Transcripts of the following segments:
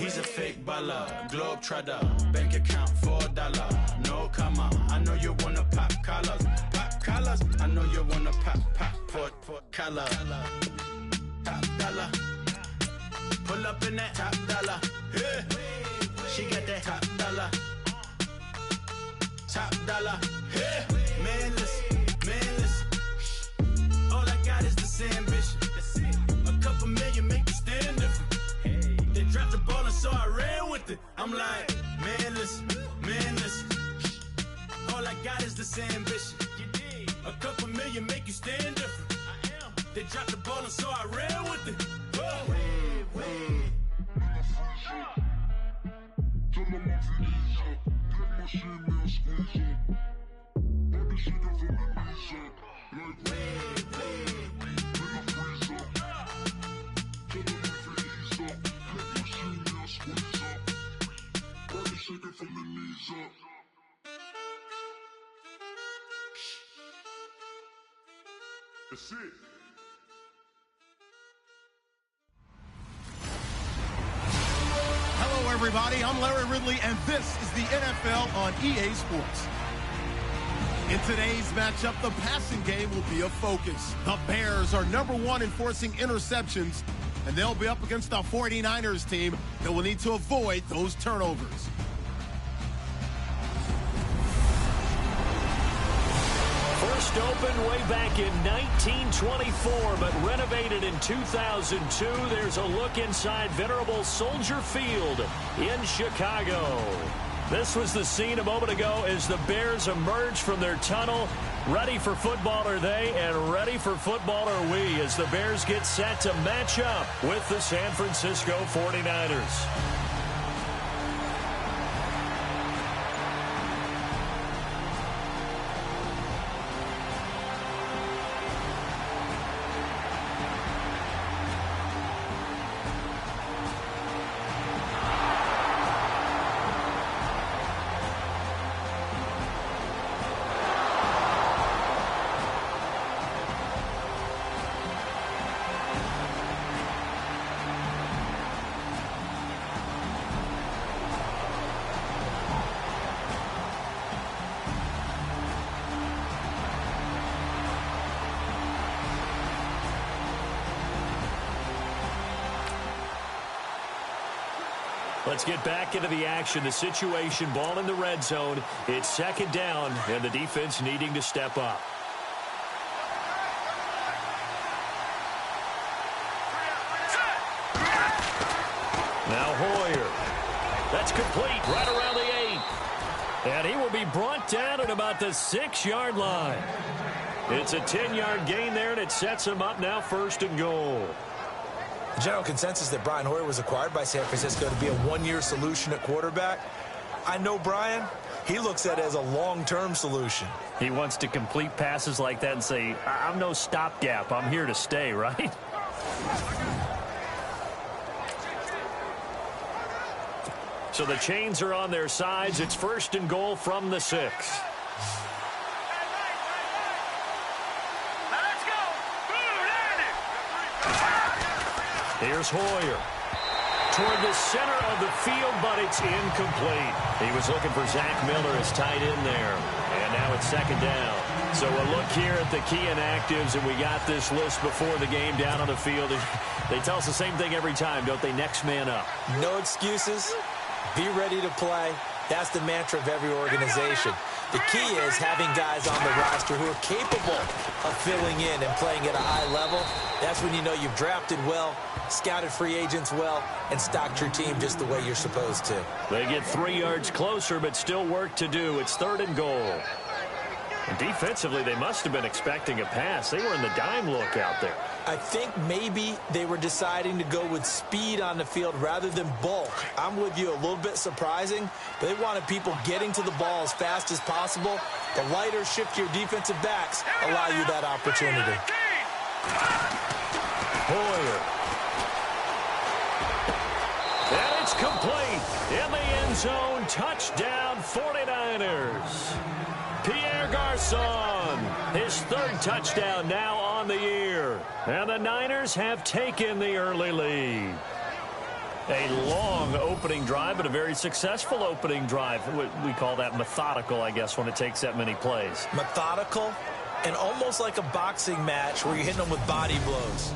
He's a fake baller, globe trotter, bank account $4. No, come on, I know you wanna pop collars. Pop collars, I know you wanna pop collar. Top dollar, pull up in that top dollar. Yeah. She got that top dollar. Top dollar. Yeah. Manless. All I got is this ambition. A couple million make you stand different. They dropped the ball and so I ran with it. I'm like, manless. All I got is this ambition. A couple million make you stand different. They dropped the ball and so I ran with it. That's it. Hello, everybody. I'm Larry Ridley, and this is the NFL on EA Sports. In today's matchup, the passing game will be a focus. The Bears are #1 in forcing interceptions, and they'll be up against the 49ers team that will need to avoid those turnovers. First opened way back in 1924, but renovated in 2002. There's a look inside venerable Soldier Field in Chicago. This was the scene a moment ago as the Bears emerged from their tunnel. Ready for football are they, and ready for football are we, as the Bears get set to match up with the San Francisco 49ers. Let's get back into the action. The situation, ball in the red zone. It's second down, and the defense needing to step up. Now Hoyer. That's complete right around the 8. And he will be brought down at about the 6-yard line. It's a 10-yard gain there, and it sets him up now 1st and goal. The general consensus that Brian Hoyer was acquired by San Francisco to be a one-year solution at quarterback. I know Brian. He looks at it as a long-term solution. He wants to complete passes like that and say, I'm no stopgap. I'm here to stay, right? So the chains are on their sides. It's 1st and goal from the 6. Here's Hoyer. Toward the center of the field, but it's incomplete. He was looking for Zach Miller as tight end there. And now it's 2nd down. So a look here at the key inactives, and we got this list before the game down on the field. They tell us the same thing every time, don't they? Next man up. No excuses. Be ready to play. That's the mantra of every organization. The key is having guys on the roster who are capable of filling in and playing at a high level. That's when you know you've drafted well, scouted free agents well, and stocked your team just the way you're supposed to. They get 3 yards closer, but still work to do. It's 3rd and goal. And defensively, they must have been expecting a pass. They were in the dime look out there. I think maybe they were deciding to go with speed on the field rather than bulk. I'm with you, a little bit surprising, but they wanted people getting to the ball as fast as possible. The lighter, shiftier defensive backs allow you that opportunity. Hoyer. And it's complete. In the end zone, touchdown 49ers. Pierre Garçon, his 3rd touchdown now on the year. And the Niners have taken the early lead. A long opening drive, but a very successful opening drive. We call that methodical, I guess, when it takes that many plays. Methodical and almost like a boxing match where you're hitting them with body blows.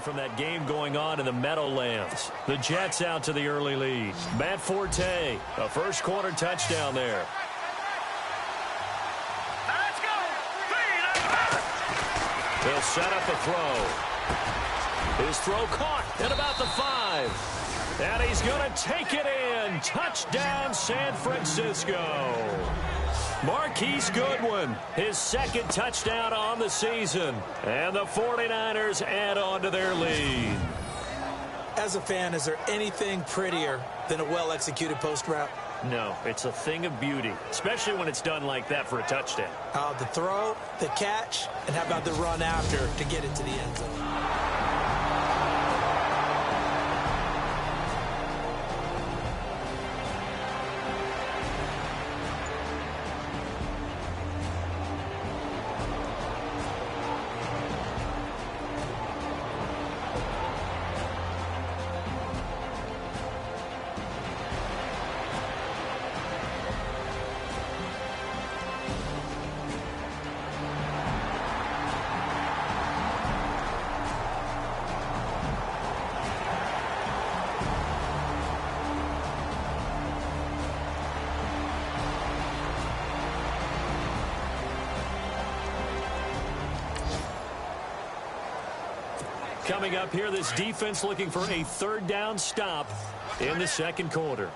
From that game going on in the Meadowlands. The Jets out to the early lead. Matt Forte, a first quarter touchdown there. Let's go. They'll set up a throw. His throw caught at about the 5. And he's going to take it in. Touchdown, San Francisco. Marquise Goodwin, his second touchdown on the season. And the 49ers add on to their lead. As a fan, is there anything prettier than a well-executed post route? No, it's a thing of beauty, especially when it's done like that for a touchdown. The throw, the catch, and how about the run after to get it to the end zone? Coming up here, this defense looking for a third down stop in the second quarter.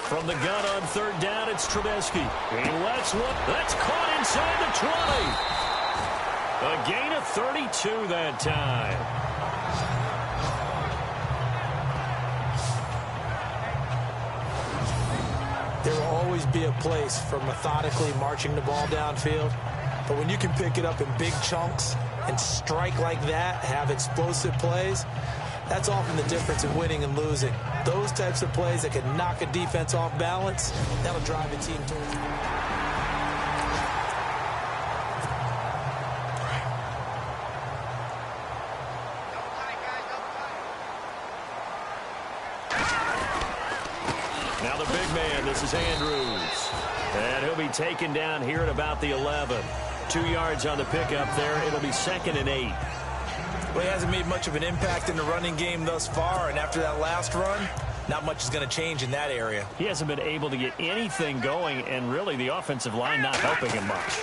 From the gun on third down, it's Trubisky. He lets one. That's caught inside the 20. A gain of 32 that time. There will always be a place for methodically marching the ball downfield. But when you can pick it up in big chunks and strike like that, have explosive plays, that's often the difference in winning and losing. Those types of plays that can knock a defense off balance, that'll drive a team towards it. Now the big man, this is Andrews. And he'll be taken down here at about the 11. 2 yards on the pickup there. It'll be 2nd and 8. Well, he hasn't made much of an impact in the running game thus far, and after that last run, not much is going to change in that area. He hasn't been able to get anything going, and really the offensive line not helping him much.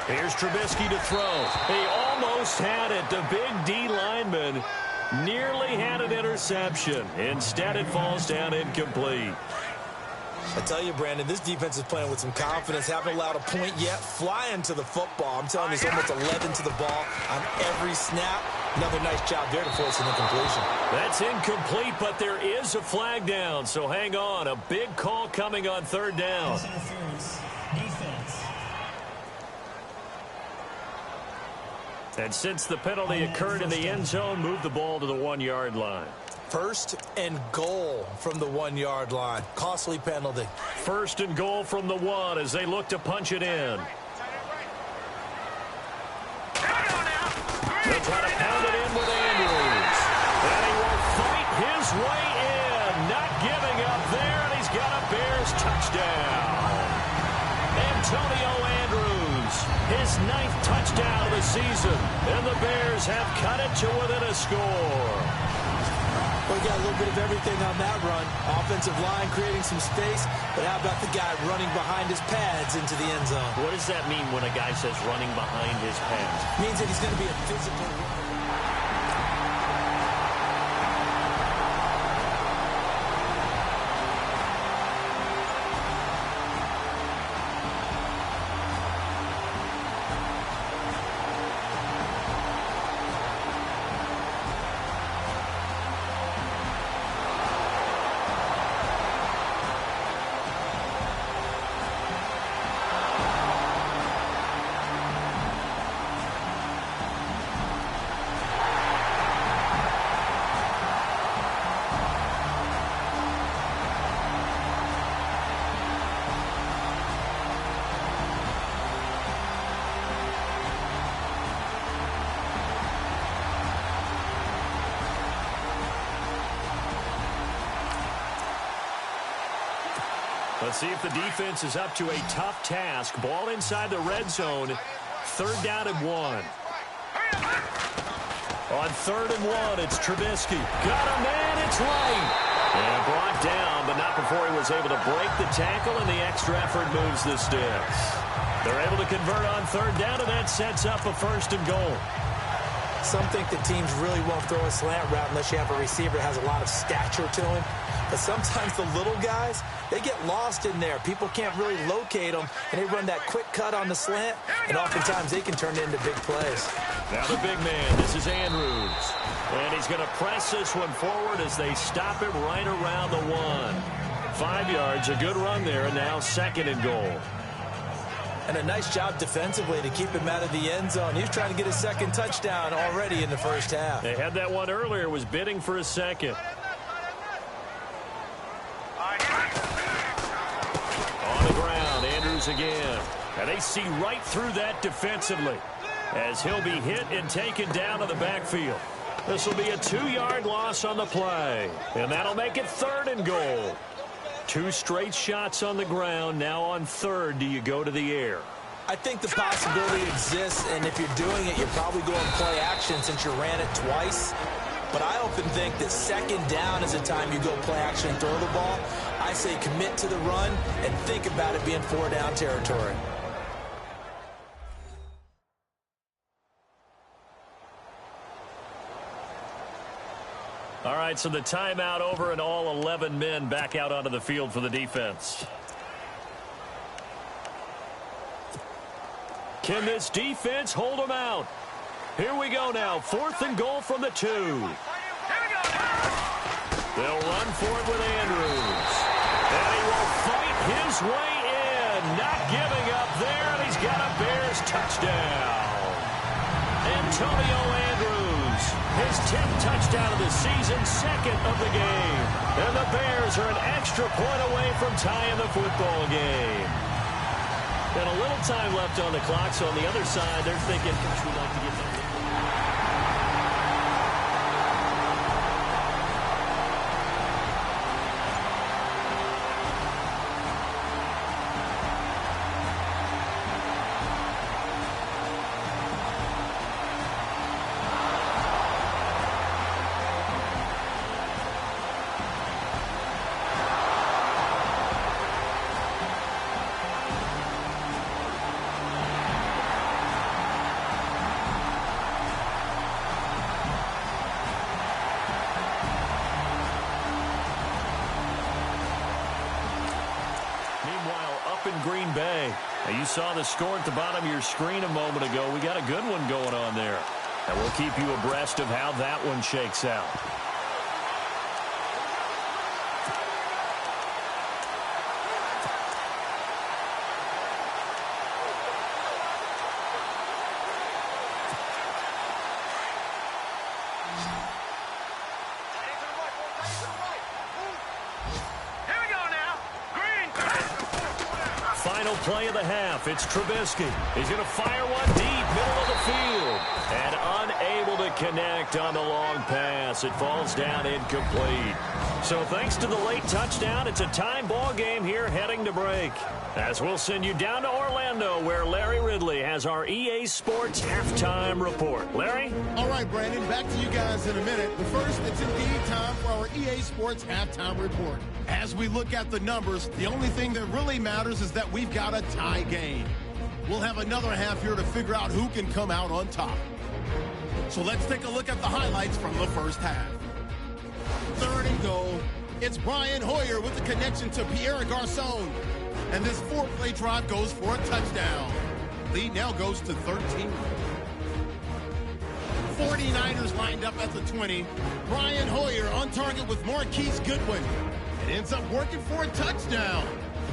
Here's Trubisky to throw. He almost had it. The big D lineman nearly had an interception. Instead, it falls down incomplete. I tell you, Brandon, this defense is playing with some confidence. Haven't allowed a point yet. Flying to the football. I'm telling you, it's almost 11 to the ball on every snap. Another nice job there to force an incompletion. That's incomplete, but there is a flag down. So hang on. A big call coming on third down. Defense. And since the penalty occurred in the end zone, move the ball to the 1-yard line. First and goal from the 1-yard line. Costly penalty. First and goal from the 1 as they look to punch it in. They'll try to pound it in with Andrews. And he will fight his way in. Not giving up there, and he's got a Bears touchdown. Antonio Andrews, his 9th touchdown of the season. And the Bears have cut it to within a score. We got a little bit of everything on that run. Offensive line creating some space, but how about the guy running behind his pads into the end zone? What does that mean when a guy says running behind his pads? It means that he's going to be a physical runner. Let's see if the defense is up to a tough task. Ball inside the red zone. 3rd down and 1. On 3rd and 1, it's Trubisky. Got a man, it's Light. And brought down, but not before he was able to break the tackle, and the extra effort moves the sticks. They're able to convert on 3rd down, and that sets up a 1st and goal. Some think that teams really won't throw a slant route unless you have a receiver that has a lot of stature to him. But sometimes the little guys, they get lost in there. People can't really locate them, and they run that quick cut on the slant, and oftentimes they can turn it into big plays. Now the big man, this is Andrews. And he's going to press this one forward as they stop him right around the 1. 5 yards, a good run there, and now 2nd and goal. And a nice job defensively to keep him out of the end zone. He was trying to get his 2nd touchdown already in the first half. They had that one earlier, was bidding for a 2nd. On the ground, Andrews again. And they see right through that defensively as he'll be hit and taken down to the backfield. This will be a 2-yard loss on the play. And that'll make it 3rd and goal. 2 straight shots on the ground. Now on 3rd, do you go to the air? I think the possibility exists, and if you're doing it, you're probably going play action since you ran it twice. But I often think that 2nd down is the time you go play action and throw the ball. I say commit to the run and think about it being 4-down territory. All right, so the timeout over and all 11 men back out onto the field for the defense. Can this defense hold them out? Here we go now. 4th and goal from the 2. They'll run for it with Andrews. And he will fight his way in. Not giving up there, and he's got a Bears touchdown. Antonio Andrews, his 10th touchdown of the season, 2nd of the game. And the Bears are an extra point away from tying the football game. And a little time left on the clock, so on the other side, they're thinking, gosh, we'd like to get that. Meanwhile, up in Green Bay, now you saw the score at the bottom of your screen a moment ago. We got a good one going on there. And we'll keep you abreast of how that one shakes out. Final play of the half. It's Trubisky. He's going to fire one deep, middle of the field. And unable to connect on the long pass. It falls down incomplete. So thanks to the late touchdown, it's a time ball game here heading to break. As we'll send you down to Orlando, where Larry Ridley has our EA Sports halftime report. Larry? All right, Brandon, back to you guys in a minute. But first, it's indeed time for our EA Sports halftime report. As we look at the numbers, the only thing that really matters is that we've got a tie game. We'll have another half here to figure out who can come out on top. So let's take a look at the highlights from the first half. 3rd and goal. It's Brian Hoyer with the connection to Pierre Garçon. And this 4-play drive goes for a touchdown. Lead now goes to 13. 49ers lined up at the 20. Brian Hoyer on target with Marquise Goodwin. It ends up working for a touchdown.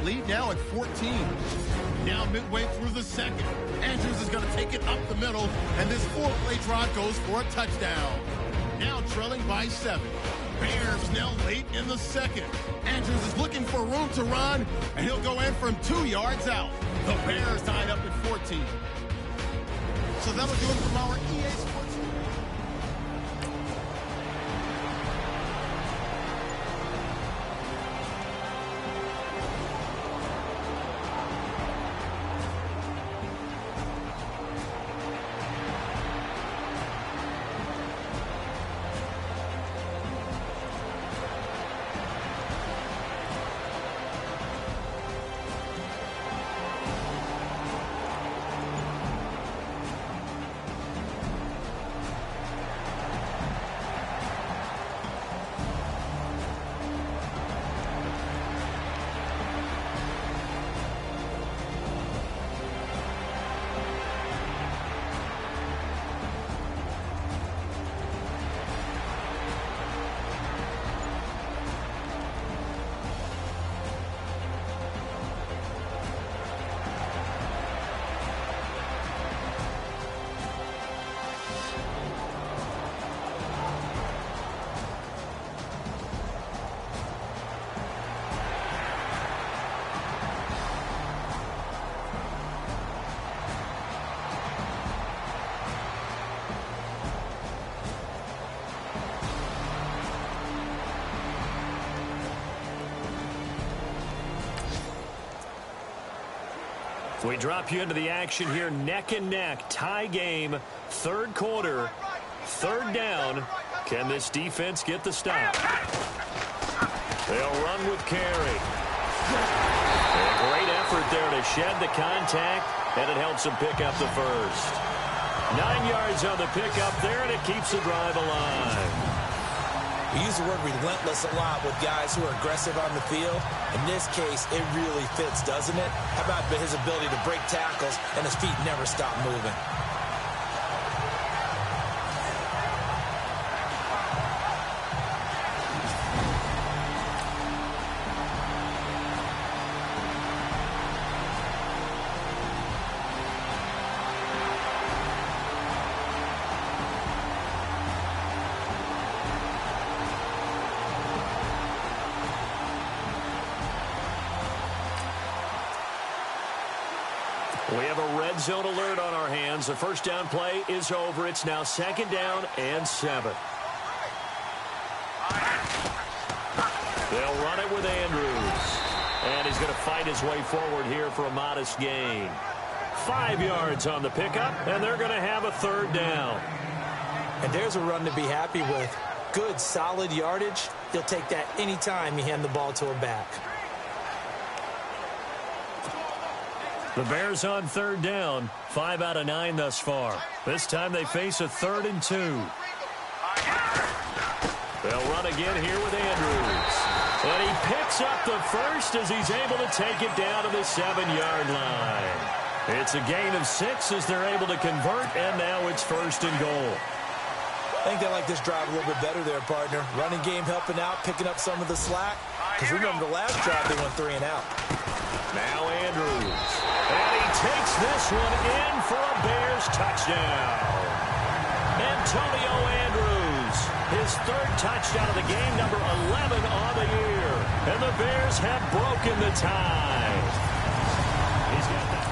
Lead now at 14. Now midway through the second. Andrews is going to take it up the middle. And this 4-play drive goes for a touchdown. Now trailing by 7. Bears now late in the second. Andrews is looking for room to run, and he'll go in from 2 yards out. The Bears tied up at 14. So that'll do it from our EA Sports. We drop you into the action here, neck and neck, tie game, 3rd quarter, 3rd down. Can this defense get the stop? They'll run with Carey. A great effort there to shed the contact, and it helps them pick up the first. 9 yards on the pickup there, and it keeps the drive alive. We use the word relentless a lot with guys who are aggressive on the field. In this case, it really fits, doesn't it? How about his ability to break tackles and his feet never stop moving? We have a red zone alert on our hands. The first down play is over. It's now 2nd down and 7. They'll run it with Andrews. And he's going to fight his way forward here for a modest gain. 5 yards on the pickup, and they're going to have a 3rd down. And there's a run to be happy with. Good, solid yardage. He'll take that anytime you hand the ball to him back. The Bears on 3rd down, 5 out of 9 thus far. This time they face a 3rd and 2. They'll run again here with Andrews. And he picks up the first as he's able to take it down to the 7-yard line. It's a gain of 6 as they're able to convert, and now it's 1st and goal. I think they like this drive a little bit better there, partner. Running game helping out, picking up some of the slack. Because remember the last drive, they went 3 and out. Now Andrews. And he takes this one in for a Bears touchdown. Antonio Andrews, his 3rd touchdown of the game, number 11 on the year. And the Bears have broken the tie. He's got that.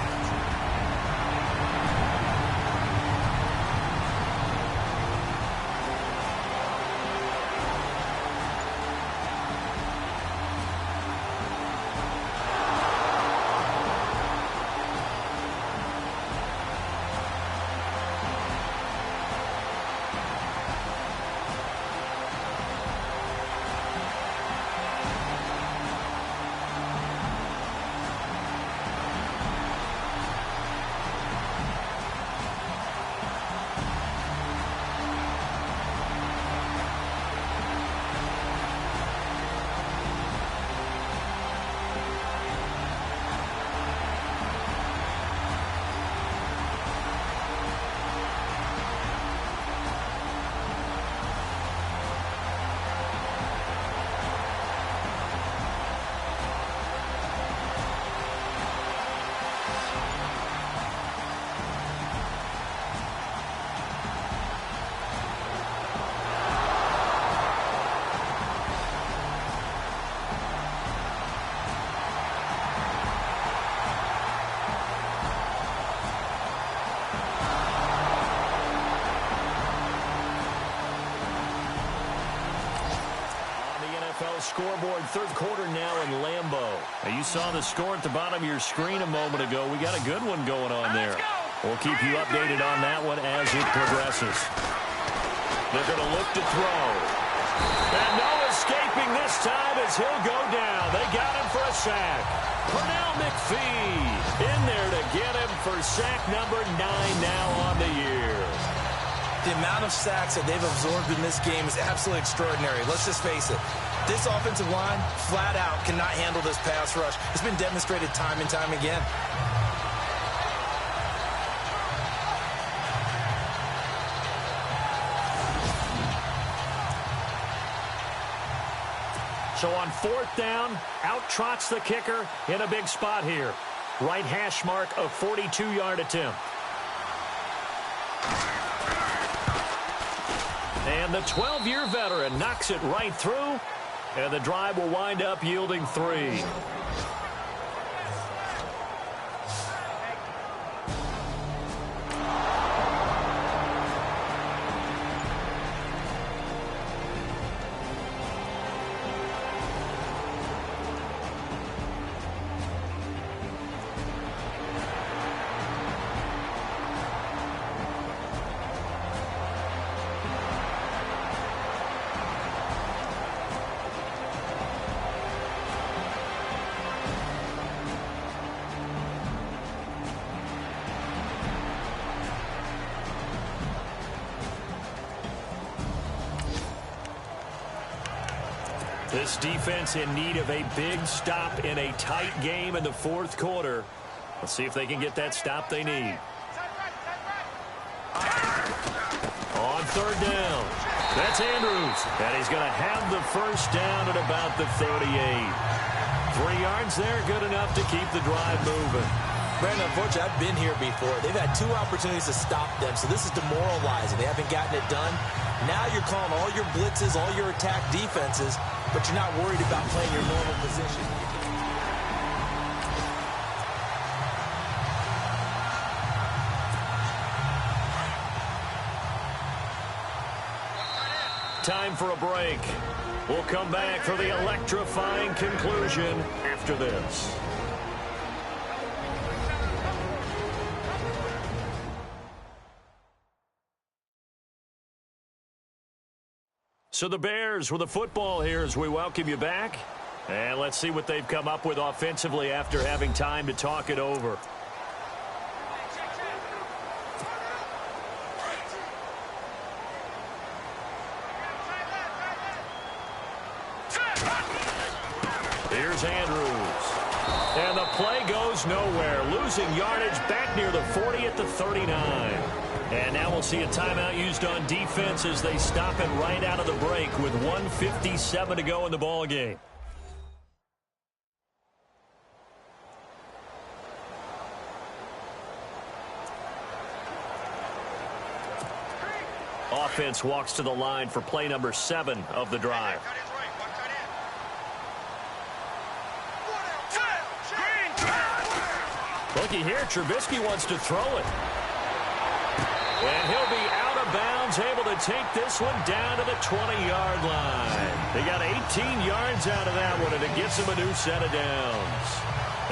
Scoreboard, 3rd quarter now in Lambeau. Now you saw the score at the bottom of your screen a moment ago. We got a good one going on there. We'll keep you updated on that one as it progresses. They're going to look to throw. And no escaping this time as he'll go down. They got him for a sack. Pernell McPhee in there to get him for sack number 9 now on the year. The amount of sacks that they've absorbed in this game is absolutely extraordinary. Let's just face it. This offensive line, flat out, cannot handle this pass rush. It's been demonstrated time and time again. So on 4th down, out trots the kicker in a big spot here. Right hash mark, a 42-yard attempt. And the 12-year veteran knocks it right through, and the drive will wind up yielding 3. This defense in need of a big stop in a tight game in the 4th quarter. Let's see if they can get that stop they need. On 3rd down, that's Andrews. And he's going to have the first down at about the 38. 3 yards there, good enough to keep the drive moving. Brandon, unfortunately, I've been here before. They've had 2 opportunities to stop them, so this is demoralizing. They haven't gotten it done. Now you're calling all your blitzes, all your attack defenses, but you're not worried about playing your normal position. Time for a break. We'll come back for the electrifying conclusion after this. So the Bears with the football here as we welcome you back. And let's see what they've come up with offensively after having time to talk it over. Here's Andrews. And the play goes nowhere. Losing yardage back near the 40 at the 39. And now we'll see a timeout used on defense as they stop it right out of the break with 1:57 to go in the ballgame. Offense walks to the line for play number 7 of the drive. Looky here, Trubisky wants to throw it. And he'll be out of bounds, able to take this one down to the 20-yard line. They got 18 yards out of that one, and it gets them a new set of downs.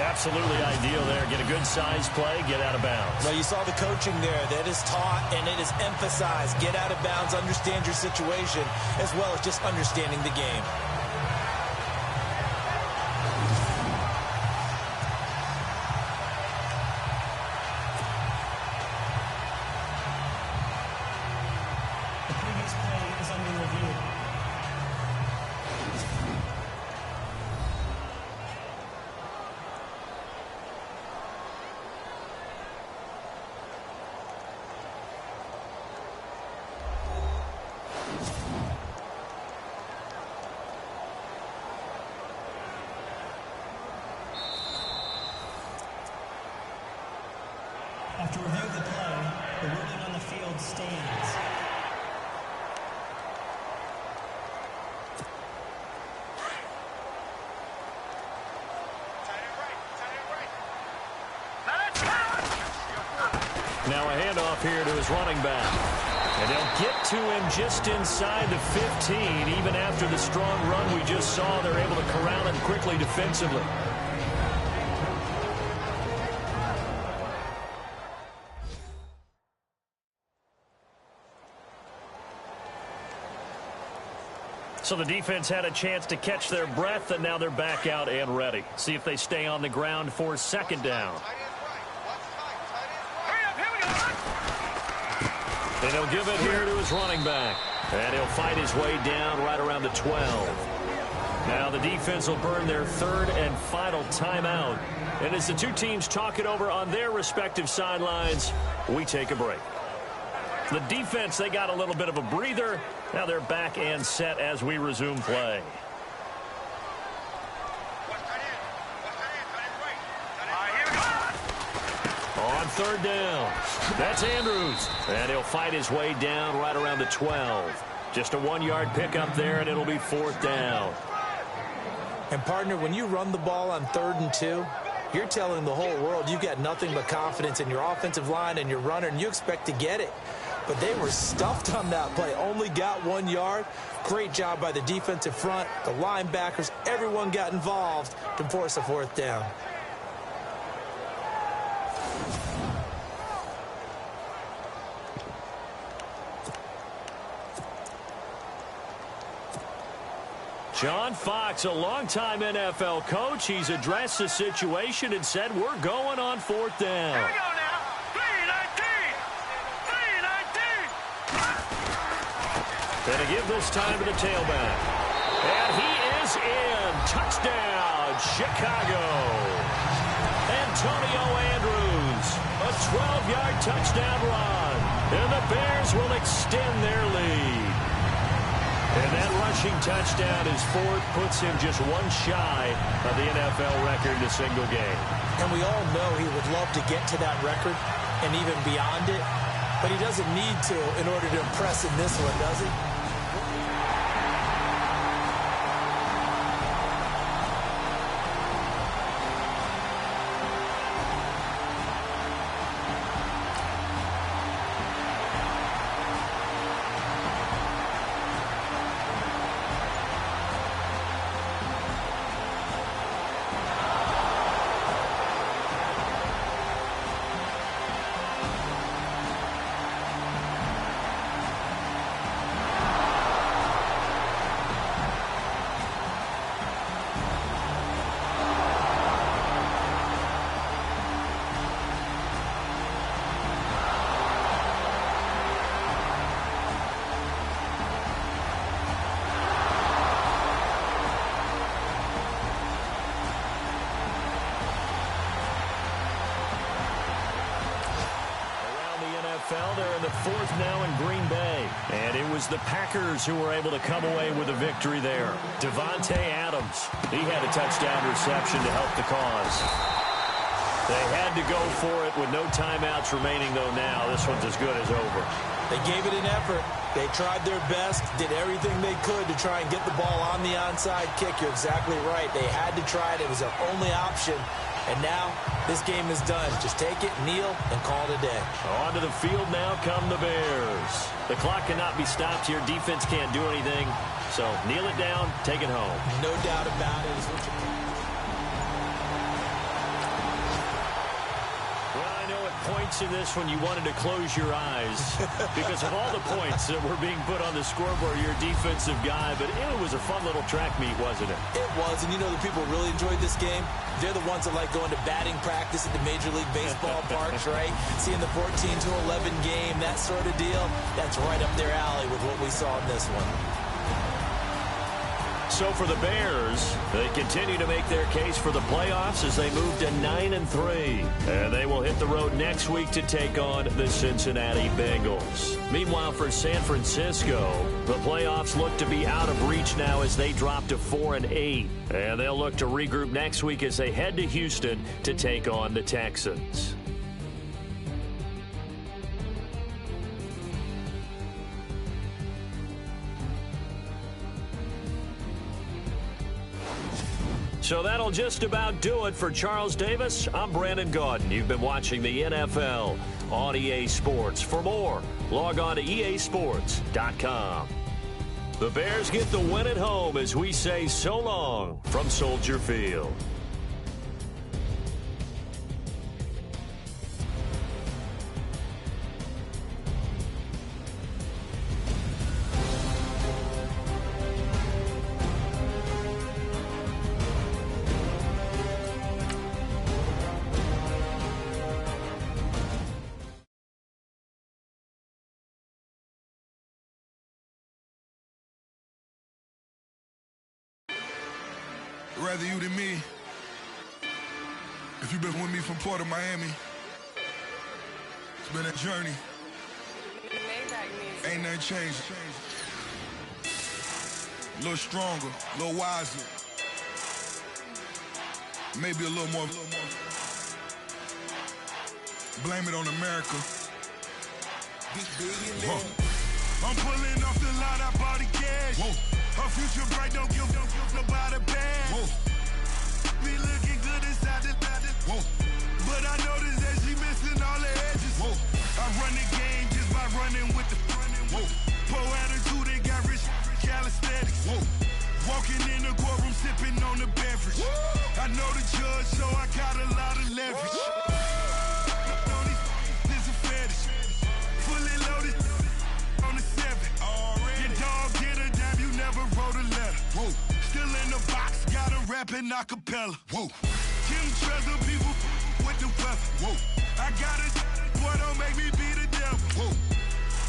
Absolutely ideal there. Get a good size play, get out of bounds. Well, you saw the coaching there. That is taught and it is emphasized. Get out of bounds, understand your situation, as well as just understanding the game. The previous play is under review. After review of the play, the ruling on the field stands. Now a handoff here to his running back. And they'll get to him just inside the 15. Even after the strong run we just saw, they're able to corral him quickly defensively. So the defense had a chance to catch their breath, and now they're back out and ready. See if they stay on the ground for second down. And he'll give it here to his running back. And he'll fight his way down right around the 12. Now the defense will burn their third and final timeout. And as the two teams talk it over on their respective sidelines, we take a break. The defense, they got a little bit of a breather. Now they're back and set as we resume play. On third down, that's Andrews. And he'll fight his way down right around the 12. Just a 1-yard pickup there, and it'll be fourth down. And, partner, when you run the ball on 3rd and 2, you're telling the whole world you've got nothing but confidence in your offensive line and your runner, and you expect to get it. But they were stuffed on that play, only got 1 yard. Great job by the defensive front, the linebackers, everyone got involved to force a fourth down. John Fox, a longtime NFL coach, he's addressed the situation and said, we're going on fourth down. Here we go now. 3-19. Gonna give this time to the tailback. And he is in. Touchdown, Chicago. Antonio Andrews, a 12-yard touchdown run. And the Bears will extend their lead. And that rushing touchdown, his fourth, puts him just one shy of the NFL record in a single game. And we all know he would love to get to that record and even beyond it, but he doesn't need to in order to impress in this one, does he? NFL. They're in the fourth now in Green Bay. And it was the Packers who were able to come away with a victory there. Davante Adams, he had a touchdown reception to help the cause. They had to go for it with no timeouts remaining, though, now. This one's as good as over. They gave it an effort. They tried their best, did everything they could to try and get the ball on the onside kick. You're exactly right. They had to try it. It was their only option. And now this game is done. Just take it, kneel, and call it a day. Onto the field now come the Bears. The clock cannot be stopped here. Defense can't do anything. So kneel it down, take it home. No doubt about it. Well, I know at points in this one you wanted to close your eyes because of all the points that were being put on the scoreboard. You're a defensive guy, but it was a fun little track meet, wasn't it? It was, and you know the people really enjoyed this game? They're the ones that like going to batting practice at the Major League Baseball parks, right? Seeing the 14-11 game, that sort of deal, that's right up their alley with what we saw in this one. So for the Bears, they continue to make their case for the playoffs as they move to 9-3. And they will hit the road next week to take on the Cincinnati Bengals. Meanwhile, for San Francisco, the playoffs look to be out of reach now as they drop to 4-8. And they'll look to regroup next week as they head to Houston to take on the Texans. So that'll just about do it for Charles Davis. I'm Brandon Gaudin. You've been watching the NFL on EA Sports. For more, log on to easports.com. The Bears get the win at home as we say so long from Soldier Field. Rather you than me. If you've been with me from Port of Miami, it's been a journey. Ain't nothing changed. A little stronger, a little wiser. Maybe a little more. Blame it on America. I'm pulling off the line, I bought the cash. Whoa. Her future bright, don't give nobody bad. Whoa. Be looking good inside the whoa. But I noticed that she missing all the edges. Whoa. I run the game just by running with the whoa. Poor attitude, they got rich calisthenics. Whoa. Walking in the courtroom, sipping on the beverage. Whoa. I know the judge, so I got a lot of leverage. This a fetish. Fully loaded on the 7. Your dog get a dab, you never wrote a letter. Whoa. Still in the box, got a rapping acapella. Whoa. Kim Trezor, people with the weather. Whoa. I got it, boy, don't make me be the devil. Whoa.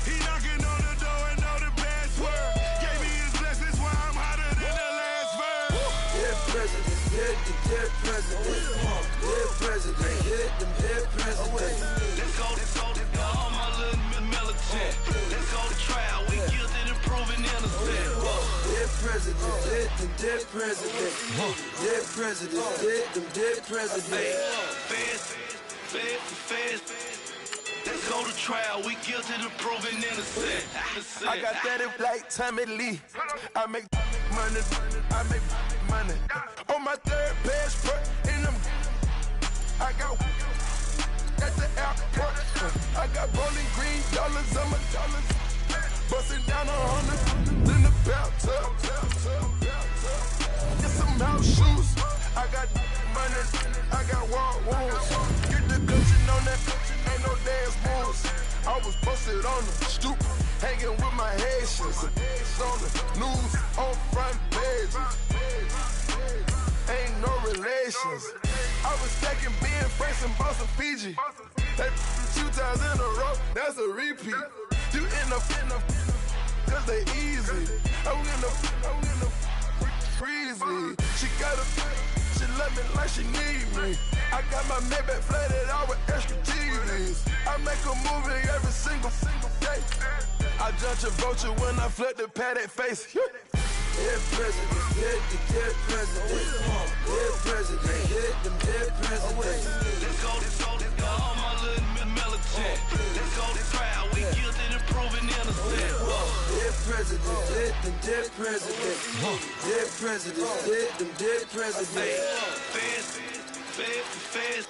He knocking on the door and know the password. Gave me his blessings while I'm hotter than the last verse. Dead president, hit the dead president. Dead president, hit them dead presidents. Let's go, all my little militant. Let's go to trial, we guilty to proving innocent. Dead president, hit them dead presidents. Dead president, hit them dead presidents. Fast. Let's go to trial, we guilty to proving innocent. I got that in like Tommy Lee. I make money. On my third passport in them. I got at the airport. I got rolling green dollars on my dollars. Busting down 100 in the bathtub. Get some house shoes. I got money. I got wall wounds. Get the coaching on that. Ain't no dance moves. I was posted on the stoop, hanging with my Haitians. On the news, on front page. Ain't no relations. I was stacking being Franks and Boston Fiji. That 2 times in a row, that's a repeat. You end up, cause they easy. I'm in the freezy. She she love me like she need me. I got my Maybach flooded out with extra cheese. I make a movie every single day. I judge a vulture when I flip the Paddock face. Dead president, hit the dead president. Dead president, hit them dead presidents. Let's go, all my little militant. Let's go to trial, we guilty to proven innocent. Dead president, hit them dead presidents. Dead president, hit them dead presidents. Fast.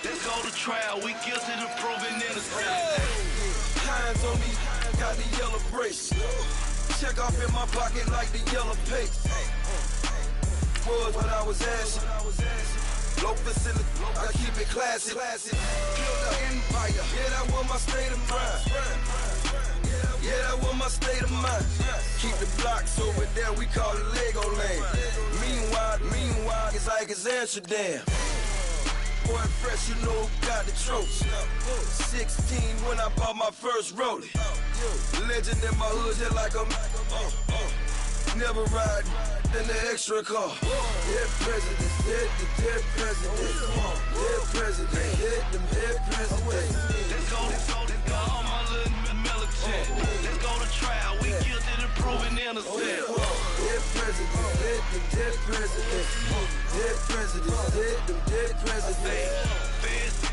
Let's go to trial, we guilty to proven innocent. Hands on me, got the yellow brace. Check off in my pocket like the yellow paste. Was what I was asking. Low facility, I keep it classy. Build an empire, yeah, that was my state of mind. Yeah, that was my state of mind. Keep the blocks over there, we call it Lego Land. Meanwhile, it's like it's Amsterdam. Boy, fresh, you know who got the tropes. 16 when I bought my first rollie. Legend in my hood, just like a never ride in the extra car. Dead presidents, hit the dead presidents. Dead presidents, hit them dead presidents. Let's go, all my little militant. Let's go to trial, we guilty to proven innocent. Dead presidents, hit them dead presidents. Dead presidents, hit them dead presidents. Fast.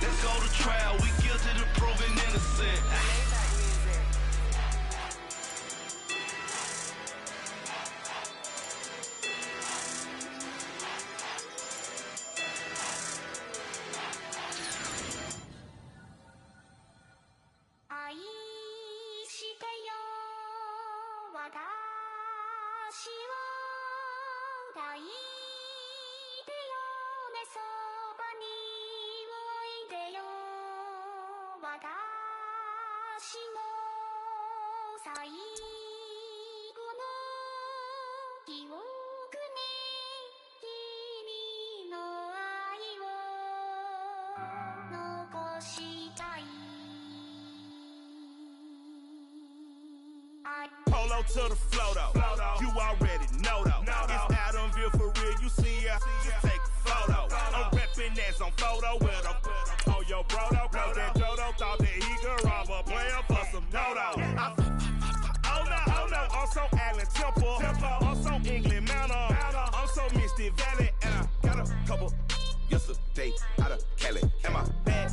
Let's go to trial, we guilty to proven innocent. Polo to the flow though. You already know though. It's Adamville for real. You see ya, just take a photo. I'm reppin' that's on photo with a on your brodo. Cause that Dodo thought that he could rob a player for some dodo. Oh no, I'm so Allen Temple. I'm so England Manor. I'm so Misty Valley. And I got a couple yesterday out of Cali. And my bag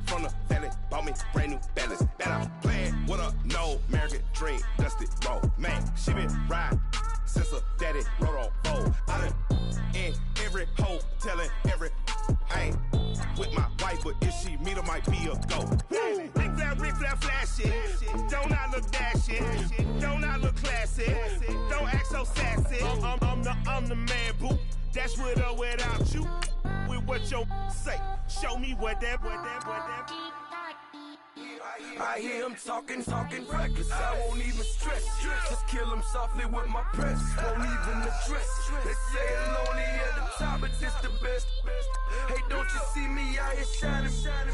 from the valley bought me brand new balance. That I'm playing with a no American dream, dusty roll. Man, she been riding since her daddy rode on bowl. I done in every hole, telling every I ain't with my wife, but if she meet her, might be a go. Rick Flair flashy. Don't I look dashy? Don't I look classy? Don't act so sassy. I'm the man, boo. Dash with or without you. With what your say. Show me what that. I hear him talking reckless. I won't even stress. Just kill him softly with my press. Won't even address. They say it's lonely at the top, but it's the best. Hey, don't you see me out here shining,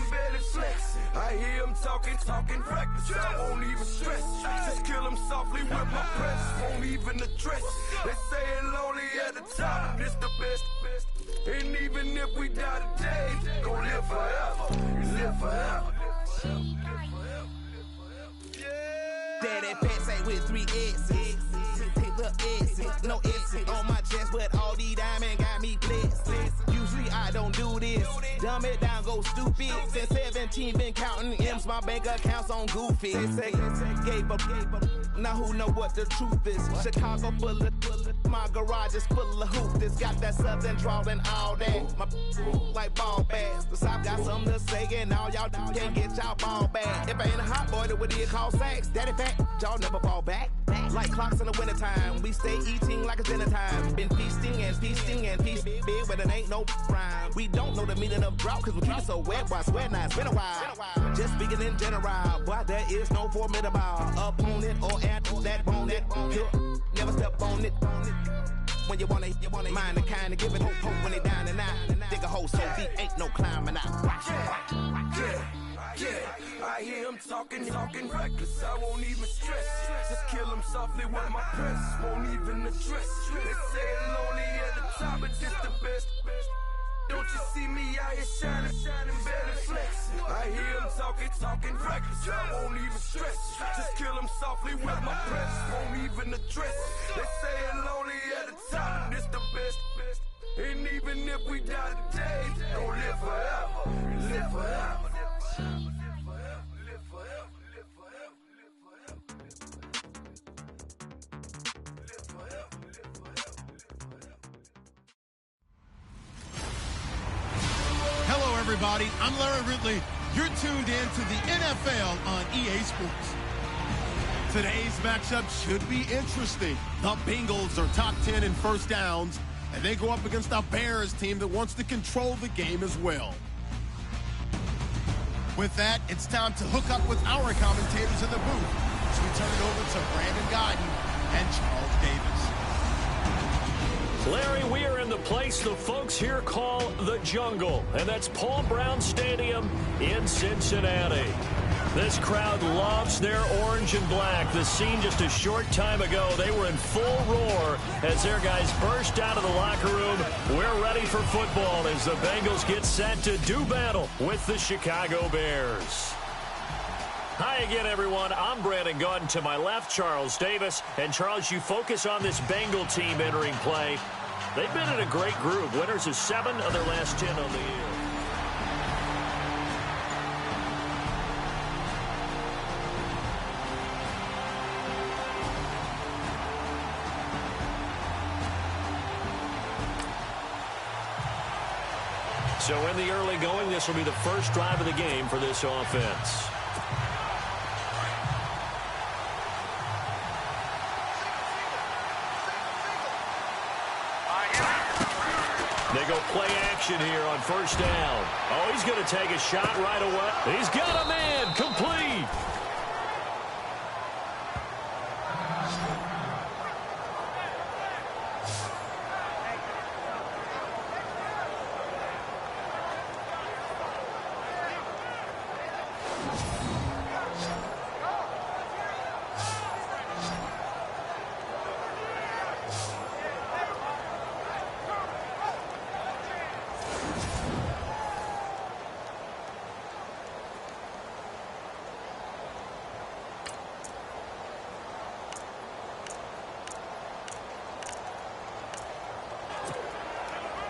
barely flex. I hear him talking reckless. I won't even stress. Just kill him softly with my press. Won't even address. They say it's lonely at the top, but it's the best. And even if we die today, gon' live forever. Live forever. Daddy pants ain't with 3 X's. Take the X's, no X's on my chest, but all these diamonds got me blessed. Usually I don't do this. Dumb it down, go stupid. Since 17, been counting M's, my bank account's on Goofy. They say gave up. Now who know what the truth is? Chicago full of my garage is full of hoopers. Got that southern drawl and all that. My like ball bags. The South got something to say, and all y'all can't get y'all ball back. If I ain't a hot boy, then what do you call sex? Daddy fat, y'all never fall back. Like clocks in the wintertime, we stay eating like it's dinner time. Been feasting and feasting big, but it ain't no rhyme. We don't know the meaning of drought, cause we keep it so wet, boy, I swear now it's been a while. Just speaking in general, boy, there is no formidable opponent or at that bone that never step on it. When you wanna mind the kind of give it hope when they down and out. Dig a hole so deep, ain't no climbing out. Yeah, I hear him him talking reckless, I won't even stress it. Just kill him softly with my press, won't even address it. They say it lonely at the top, but this the best. Don't you see me out here shining, barely flexing. I hear him talking reckless, I won't even stress it. Just kill him softly with my press, won't even address it. They say it lonely at the top, this the best. And even if we die today, don't live forever, live forever. Hello, everybody. I'm Larry Ridley. You're tuned in to the NFL on EA Sports. Today's matchup should be interesting. The Bengals are top 10 in first downs, and they go up against a Bears team that wants to control the game as well. With that, it's time to hook up with our commentators in the booth as we turn it over to Brandon Guyton and Charles Davis. Larry, we are in the place the folks here call the Jungle, and that's Paul Brown Stadium in Cincinnati. This crowd loves their orange and black. The scene just a short time ago, they were in full roar as their guys burst out of the locker room. We're ready for football as the Bengals get set to do battle with the Chicago Bears. Hi again, everyone. I'm Brandon Guyton. To my left, Charles Davis. And Charles, you focus on this Bengal team entering play. They've been in a great group. Winners of 7 of their last 10 on the year. So in the early going, this will be the first drive of the game for this offense. They go play action here on first down. Oh, he's going to take a shot right away. He's got a man, complete.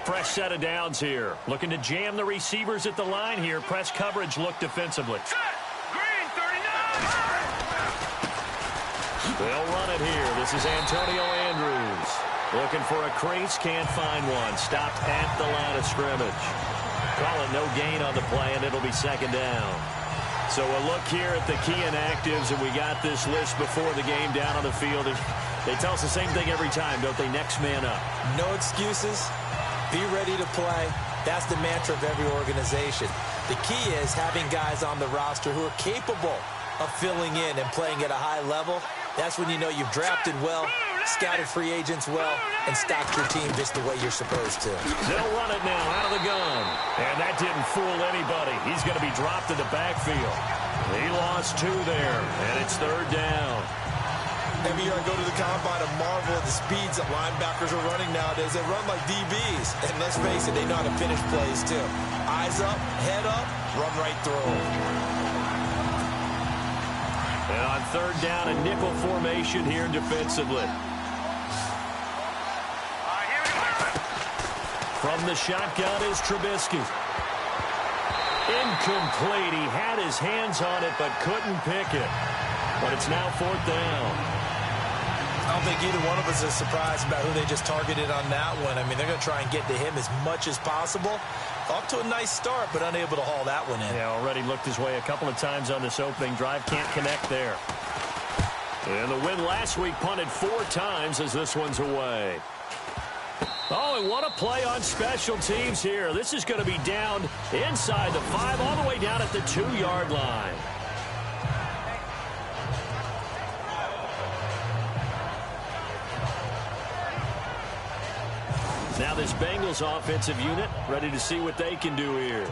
Fresh set of downs here. Looking to jam the receivers at the line here. Press coverage look defensively. Green 39. They'll run it here. This is Antonio Andrews. Looking for a crease. Can't find one. Stopped at the line of scrimmage. Call it no gain on the play, and it'll be second down. So a look here at the key inactives, and we got this list before the game down on the field. They tell us the same thing every time, don't they? Next man up. No excuses. Be ready to play. That's the mantra of every organization. The key is having guys on the roster who are capable of filling in and playing at a high level. That's when you know you've drafted well, scouted free agents well, and stocked your team just the way you're supposed to. They'll run it now out of the gun. And that didn't fool anybody. He's going to be dropped in the backfield. He lost 2 there, and it's third down. Every year I go to the combine and marvel at the speeds that linebackers are running nowadays. They run like DBs. And let's face it, they know how to finish plays too. Eyes up, head up, run right through them. And on third down, a nickel formation here defensively. From the shotgun is Trubisky. Incomplete. He had his hands on it but couldn't pick it. But it's now fourth down. I don't think either one of us is surprised about who they just targeted on that one. I mean, they're going to try and get to him as much as possible. Off to a nice start, but unable to haul that one in. Yeah, already looked his way a couple of times on this opening drive. Can't connect there. And the win last week punted 4 times as this one's away. Oh, and what a play on special teams here. This is going to be down inside the 5, all the way down at the 2-yard line. Now this Bengals offensive unit ready to see what they can do here.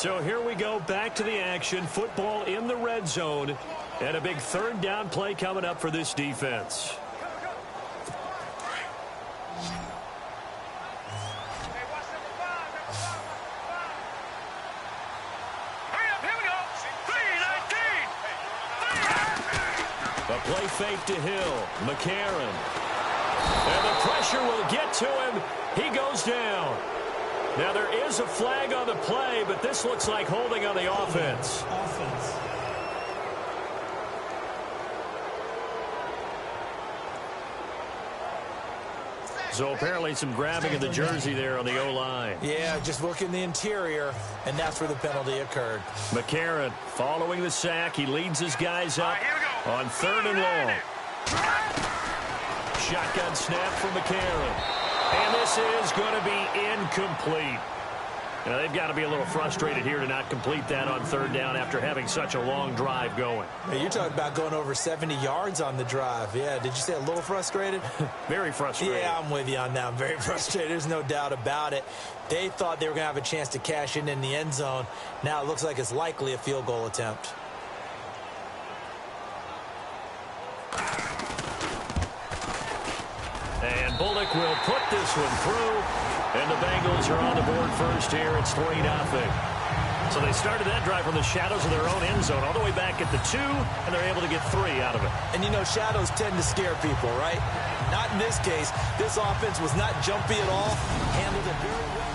So here we go, back to the action. Football in the red zone. And a big third down play coming up for this defense. A play fake to Hill. McCarron. And the pressure will get to him. He goes down. Now there is a flag on the play, but this looks like holding on the offense. So apparently some grabbing of the jersey there on the O-line. Yeah, just look in the interior, and that's where the penalty occurred. McCarron following the sack. He leads his guys up on 3rd and long. Shotgun snap from McCarron. And this is going to be incomplete. Now, they've got to be a little frustrated here to not complete that on 3rd down after having such a long drive going. Hey, you're talking about going over 70 yards on the drive. Yeah, did you say a little frustrated? Very frustrated. Yeah, I'm with you on that. I'm very frustrated. There's no doubt about it. They thought they were going to have a chance to cash in the end zone. Now it looks like it's likely a field goal attempt. And Bullock will put this one through. And the Bengals are on the board first here. It's 3-0. So they started that drive from the shadows of their own end zone all the way back at the 2, and they're able to get 3 out of it. And, you know, shadows tend to scare people, right? Not in this case. This offense was not jumpy at all. Handled it very well.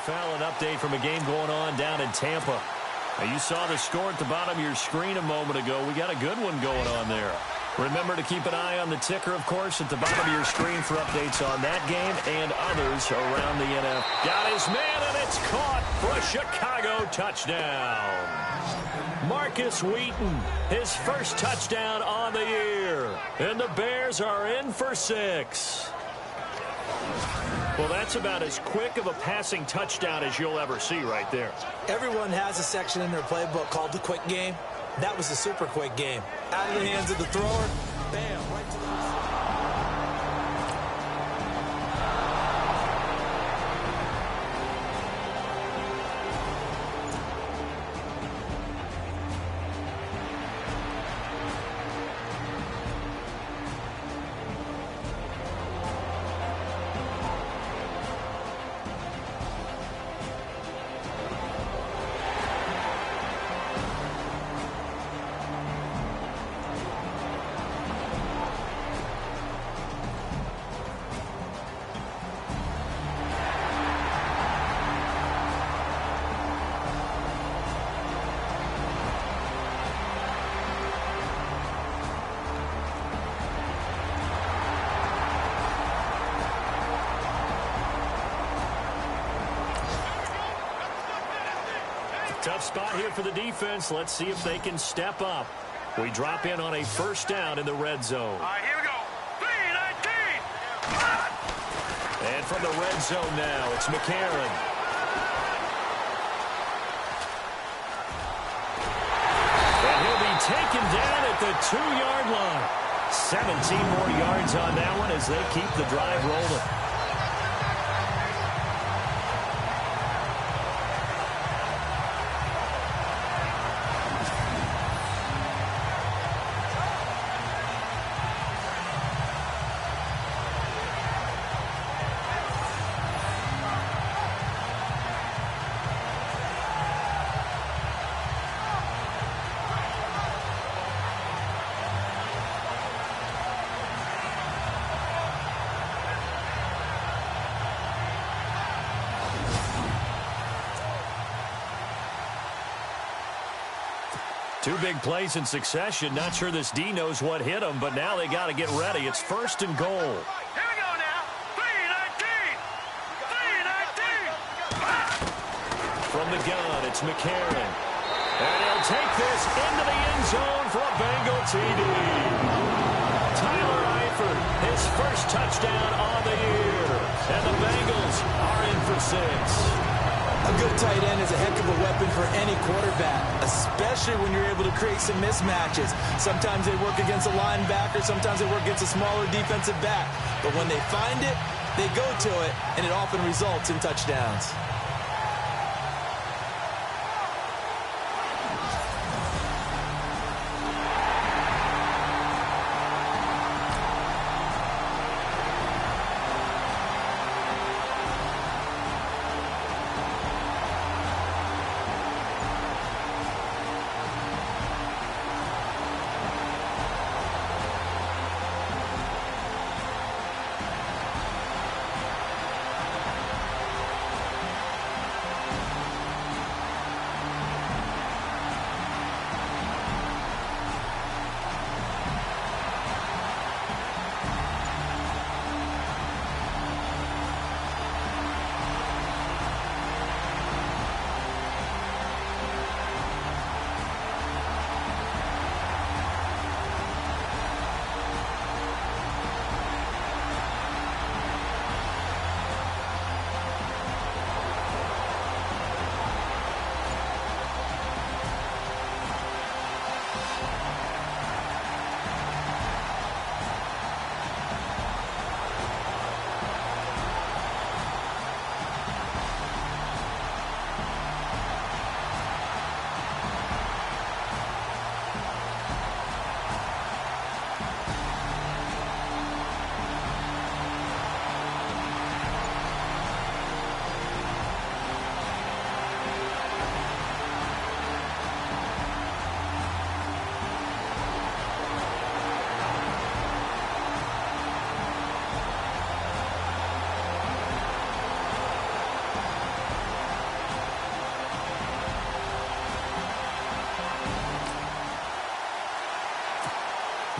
An update from a game going on down in Tampa. Now, you saw the score at the bottom of your screen a moment ago. We got a good one going on there. Remember to keep an eye on the ticker, of course, at the bottom of your screen for updates on that game and others around the NFL. Got his man, and it's caught for a Chicago touchdown. Marcus Wheaton, his first touchdown on the year. And the Bears are in for 6. Well, that's about as quick of a passing touchdown as you'll ever see right there. Everyone has a section in their playbook called the quick game. That was a super quick game. Out of the hands of the thrower, bam, right to the receiver. Tough spot here for the defense. Let's see if they can step up. We drop in on a first down in the red zone. All right, here we go. 3-19. And from the red zone now, it's McCarron. And he'll be taken down at the 2-yard line. 17 more yards on that one as they keep the drive rolling. Two big plays in succession. Not sure this D knows what hit him, but now they got to get ready. It's 1st and goal. Here we go now. 3-19. 3-19. From the gun, it's McCarron. And he'll take this into the end zone for a Bengal TD. Tyler Eifert, his first touchdown on the year. And the Bengals are in for 6. A good tight end is a heck of a weapon for any quarterback, especially when you're able to create some mismatches. Sometimes they work against a linebacker, sometimes they work against a smaller defensive back. But when they find it, they go to it, and it often results in touchdowns.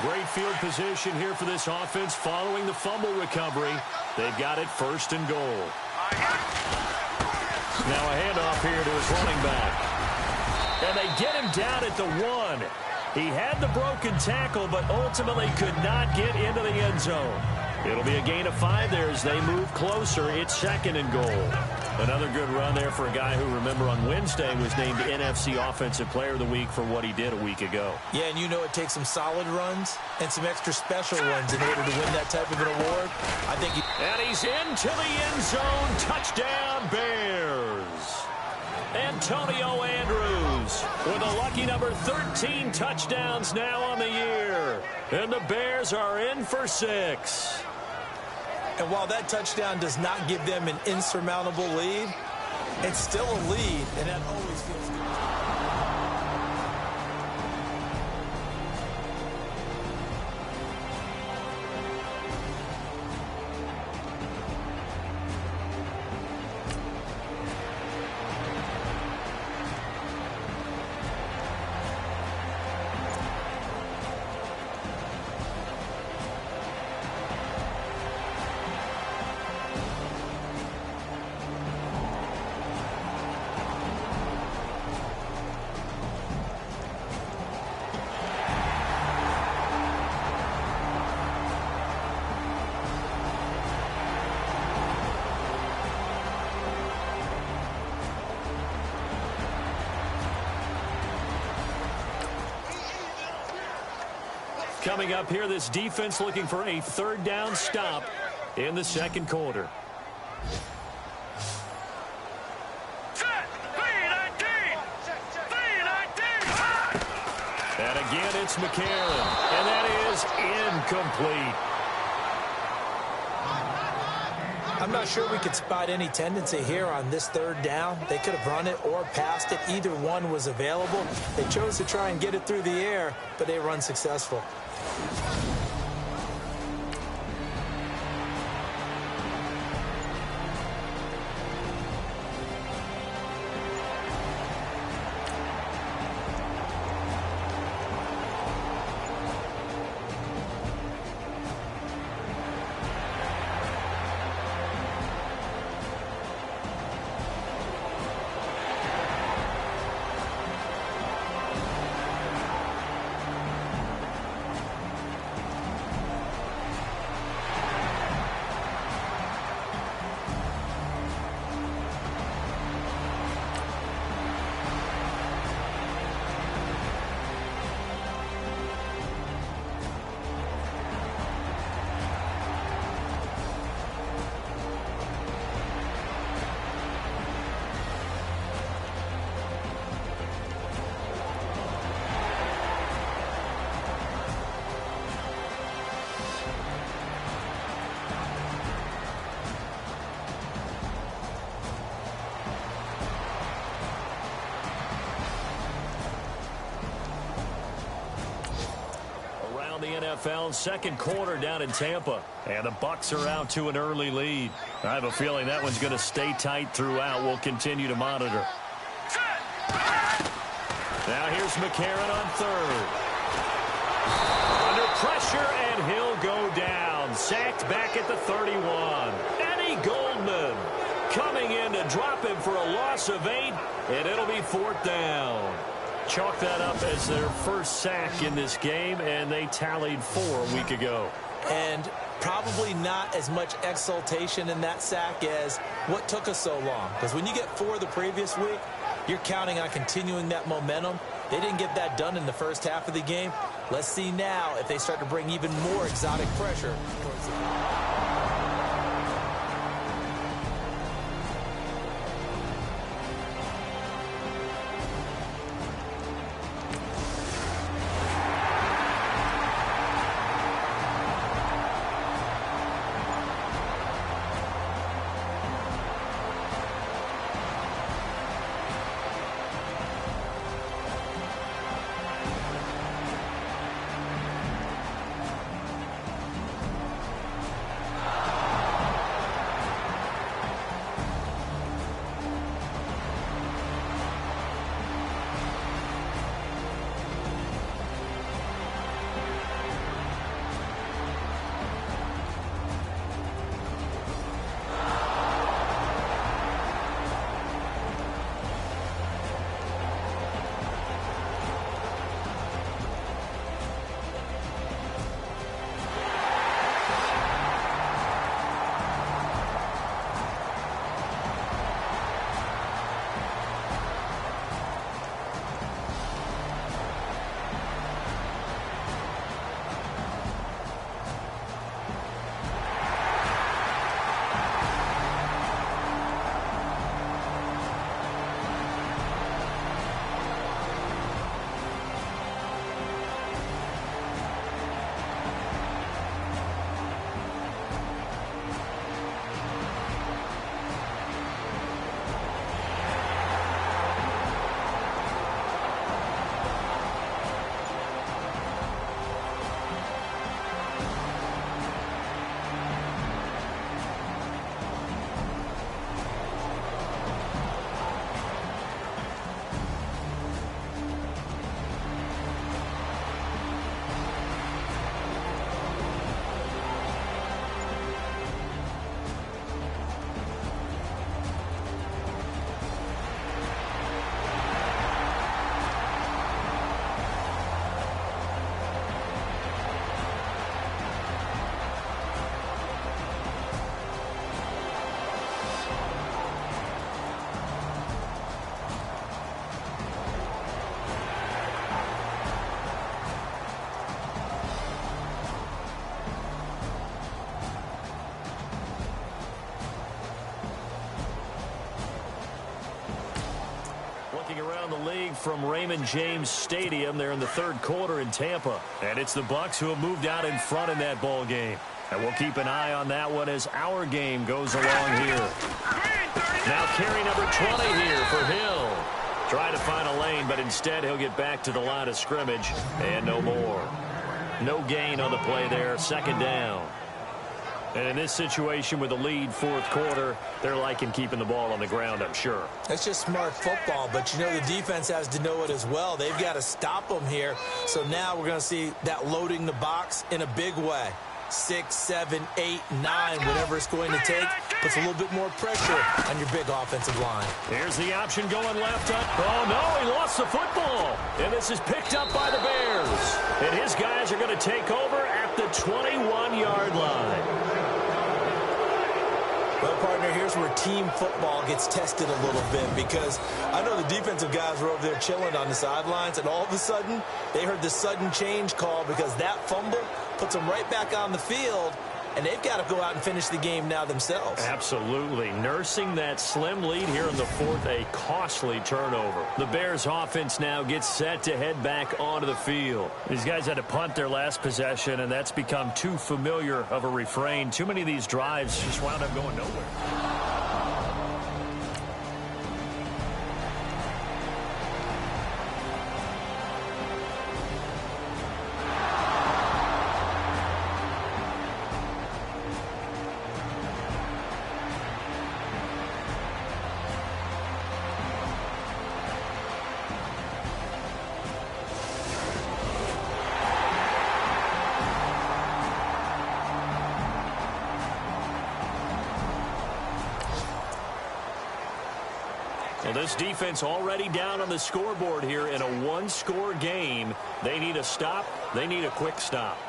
Great field position here for this offense following the fumble recovery. They've got it 1st and goal. Now a handoff here to his running back. And they get him down at the 1. He had the broken tackle, but ultimately could not get into the end zone. It'll be a gain of 5 there as they move closer. It's 2nd and goal. Another good run there for a guy who, remember, on Wednesday was named NFC Offensive Player of the Week for what he did a week ago. Yeah, and you know it takes some solid runs and some extra special runs in order to win that type of an award. I think and he's into the end zone. Touchdown, Bears. Antonio Andrews with a lucky number 13 touchdowns now on the year. And the Bears are in for 6. And while that touchdown does not give them an insurmountable lead, it's still a lead, and that always feels good. Coming up here, this defense looking for a third down stop in the second quarter. And again, it's McCarron. And that is incomplete. I'm not sure we could spot any tendency here on this third down. They could have run it or passed it. Either one was available. They chose to try and get it through the air, but they were unsuccessful. NFL second quarter down in Tampa, and the Bucs are out to an early lead. I have a feeling that one's going to stay tight throughout. We'll continue to monitor. Now here's McCarron on third. Under pressure, and he'll go down. Sacked back at the 31. Eddie Goldman coming in to drop him for a loss of 8, and it'll be fourth down. Chalk that up as their first sack in this game, and they tallied 4 a week ago. And probably not as much exultation in that sack as what took us so long. Because when you get 4 the previous week, you're counting on continuing that momentum. They didn't get that done in the first half of the game. Let's see now if they start to bring even more exotic pressure towards the from Raymond James Stadium. They're in the third quarter in Tampa. And it's the Bucs who have moved out in front in that ball game. And we'll keep an eye on that one as our game goes along here. Now carry number 20 here for Hill. Trying to find a lane, but instead he'll get back to the line of scrimmage. And no more. No gain on the play there. Second down. And in this situation with the lead fourth quarter, they're liking keeping the ball on the ground, I'm sure. It's just smart football, but you know the defense has to know it as well. They've got to stop them here. So now we're going to see that loading the box in a big way. 6, 7, 8, 9, whatever it's going to take, puts a little bit more pressure on your big offensive line. Here's the option going left up. Oh, no, he lost the football. And this is picked up by the Bears. And his guys are going to take over at the 21-yard line. Well, partner, here's where team football gets tested a little bit, because I know the defensive guys were over there chilling on the sidelines, and all of a sudden they heard the sudden change call because that fumble puts them right back on the field, and they've got to go out and finish the game now themselves. Absolutely. Nursing that slim lead here in the fourth, a costly turnover. The Bears offense now gets set to head back onto the field. These guys had to punt their last possession, and that's become too familiar of a refrain. Too many of these drives just wound up going nowhere. Well, this defense already down on the scoreboard here in a one-score game. They need a stop. They need a quick stop.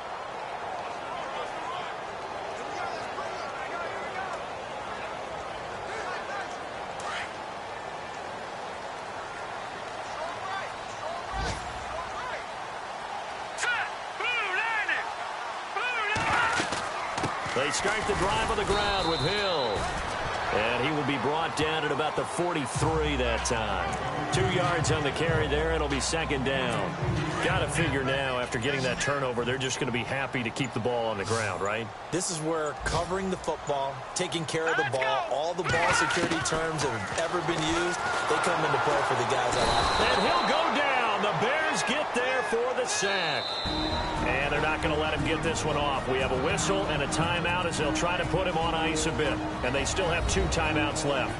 They start the drive on the ground with Hill. And he will be brought down at about the 43 that time. 2 yards on the carry there. It'll be second down. Got to figure now, after getting that turnover, they're just going to be happy to keep the ball on the ground, right? This is where covering the football, taking care of the ball, all the ball security terms that have ever been used, they come into play for the guys I like. And he'll go down. The Bears get there for the sack. And they're not going to let him get this one off. We have a whistle and a timeout as they'll try to put him on ice a bit. And they still have 2 timeouts left.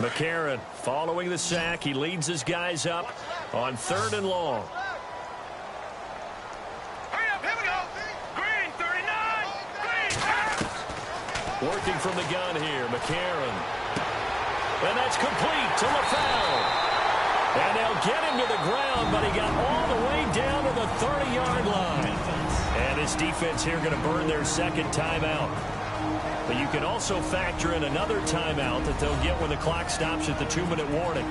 McCarron following the sack. He leads his guys up on 3rd and long. Hurry up, here we go. Green, 39. Green. Working from the gun here, McCarron. And that's complete to LaFell. And they'll get him to the ground, but he got all the way down to the 30-yard line. And this defense here going to burn their second timeout. But you can also factor in another timeout that they'll get when the clock stops at the 2-minute warning.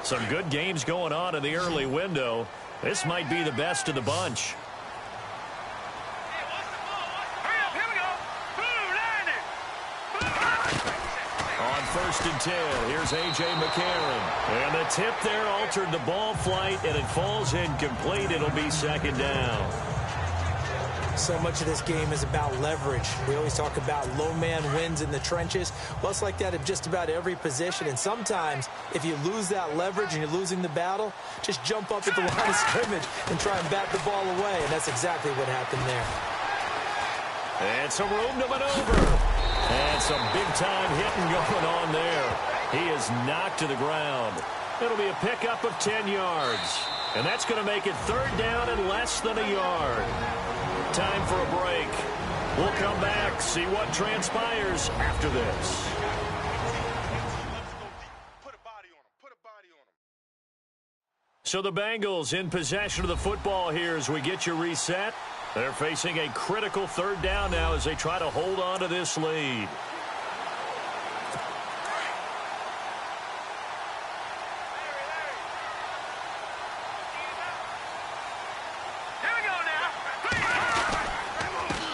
Some good games going on in the early window. This might be the best of the bunch. First and 10. Here's A.J. McCarron. And the tip there altered the ball flight, and it falls incomplete. It'll be second down. So much of this game is about leverage. We always talk about low man wins in the trenches. Well, it's like that at just about every position. And sometimes, if you lose that leverage and you're losing the battle, just jump up at the line of scrimmage and try and bat the ball away. And that's exactly what happened there. And some room to maneuver. And some big-time hitting going on there. He is knocked to the ground. It'll be a pickup of 10 yards. And that's going to make it 3rd down and less than a yard. Time for a break. We'll come back, see what transpires after this. So the Bengals in possession of the football here as we get you reset. They're facing a critical 3rd down now as they try to hold on to this lead.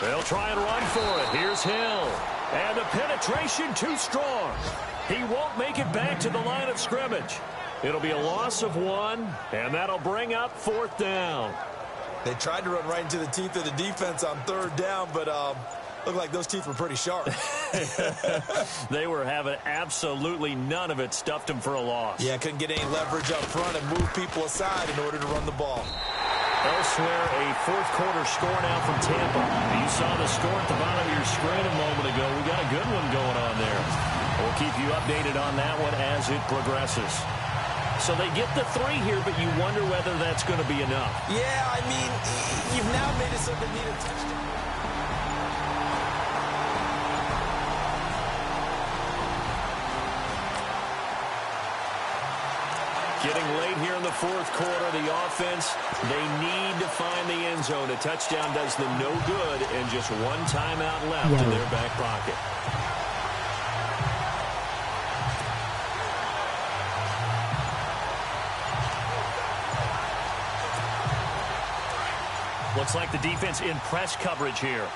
They'll try and run for it. Here's Hill. And the penetration too strong. He won't make it back to the line of scrimmage. It'll be a loss of 1, and that'll bring up 4th down. They tried to run right into the teeth of the defense on 3rd down, but looked like those teeth were pretty sharp. They were having absolutely none of it. Stuffed them for a loss. Yeah, couldn't get any leverage up front and move people aside in order to run the ball. Elsewhere, a 4th quarter score now from Tampa. You saw the score at the bottom of your screen a moment ago. We got a good one going on there. We'll keep you updated on that one as it progresses. So they get the 3 here, but you wonder whether that's going to be enough. Yeah, I mean, you've now made it so they need a touchdown. Getting late here in the 4th quarter, the offense, they need to find the end zone. A touchdown does them no good, and just 1 timeout left in their back pocket. Looks like the defense in press coverage here.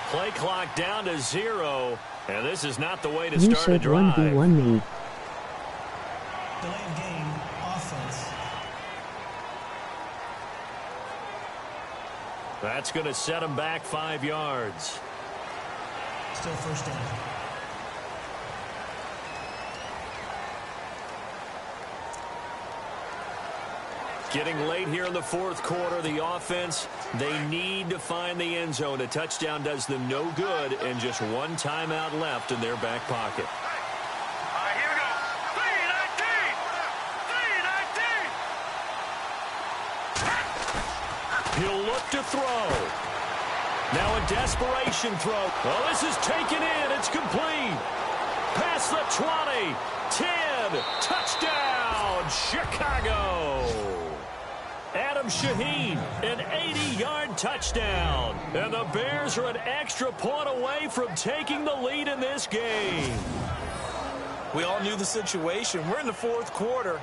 Play clock down to 0, and this is not the way to start a drive. 1v1 me. Delay of game, offense. That's going to set them back 5 yards. Still 1st down. Getting late here in the 4th quarter, the offense, they need to find the end zone. A touchdown does them no good, and just 1 timeout left in their back pocket. All right, here we go. 3-19. He'll look to throw. Now a desperation throw. Oh, this is taken in. It's complete. Past the 20. 10. Touchdown, Chicago. Adam Shaheen, an 80-yard touchdown. And the Bears are an extra point away from taking the lead in this game. We all knew the situation. We're in the 4th quarter.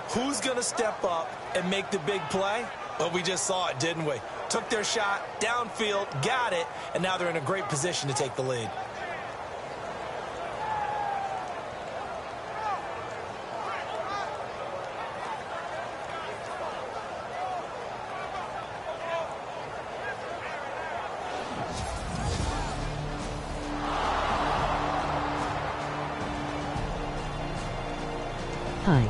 Who's going to step up and make the big play? Well, we just saw it, didn't we? Took their shot, downfield, got it, and now they're in a great position to take the lead. Hi.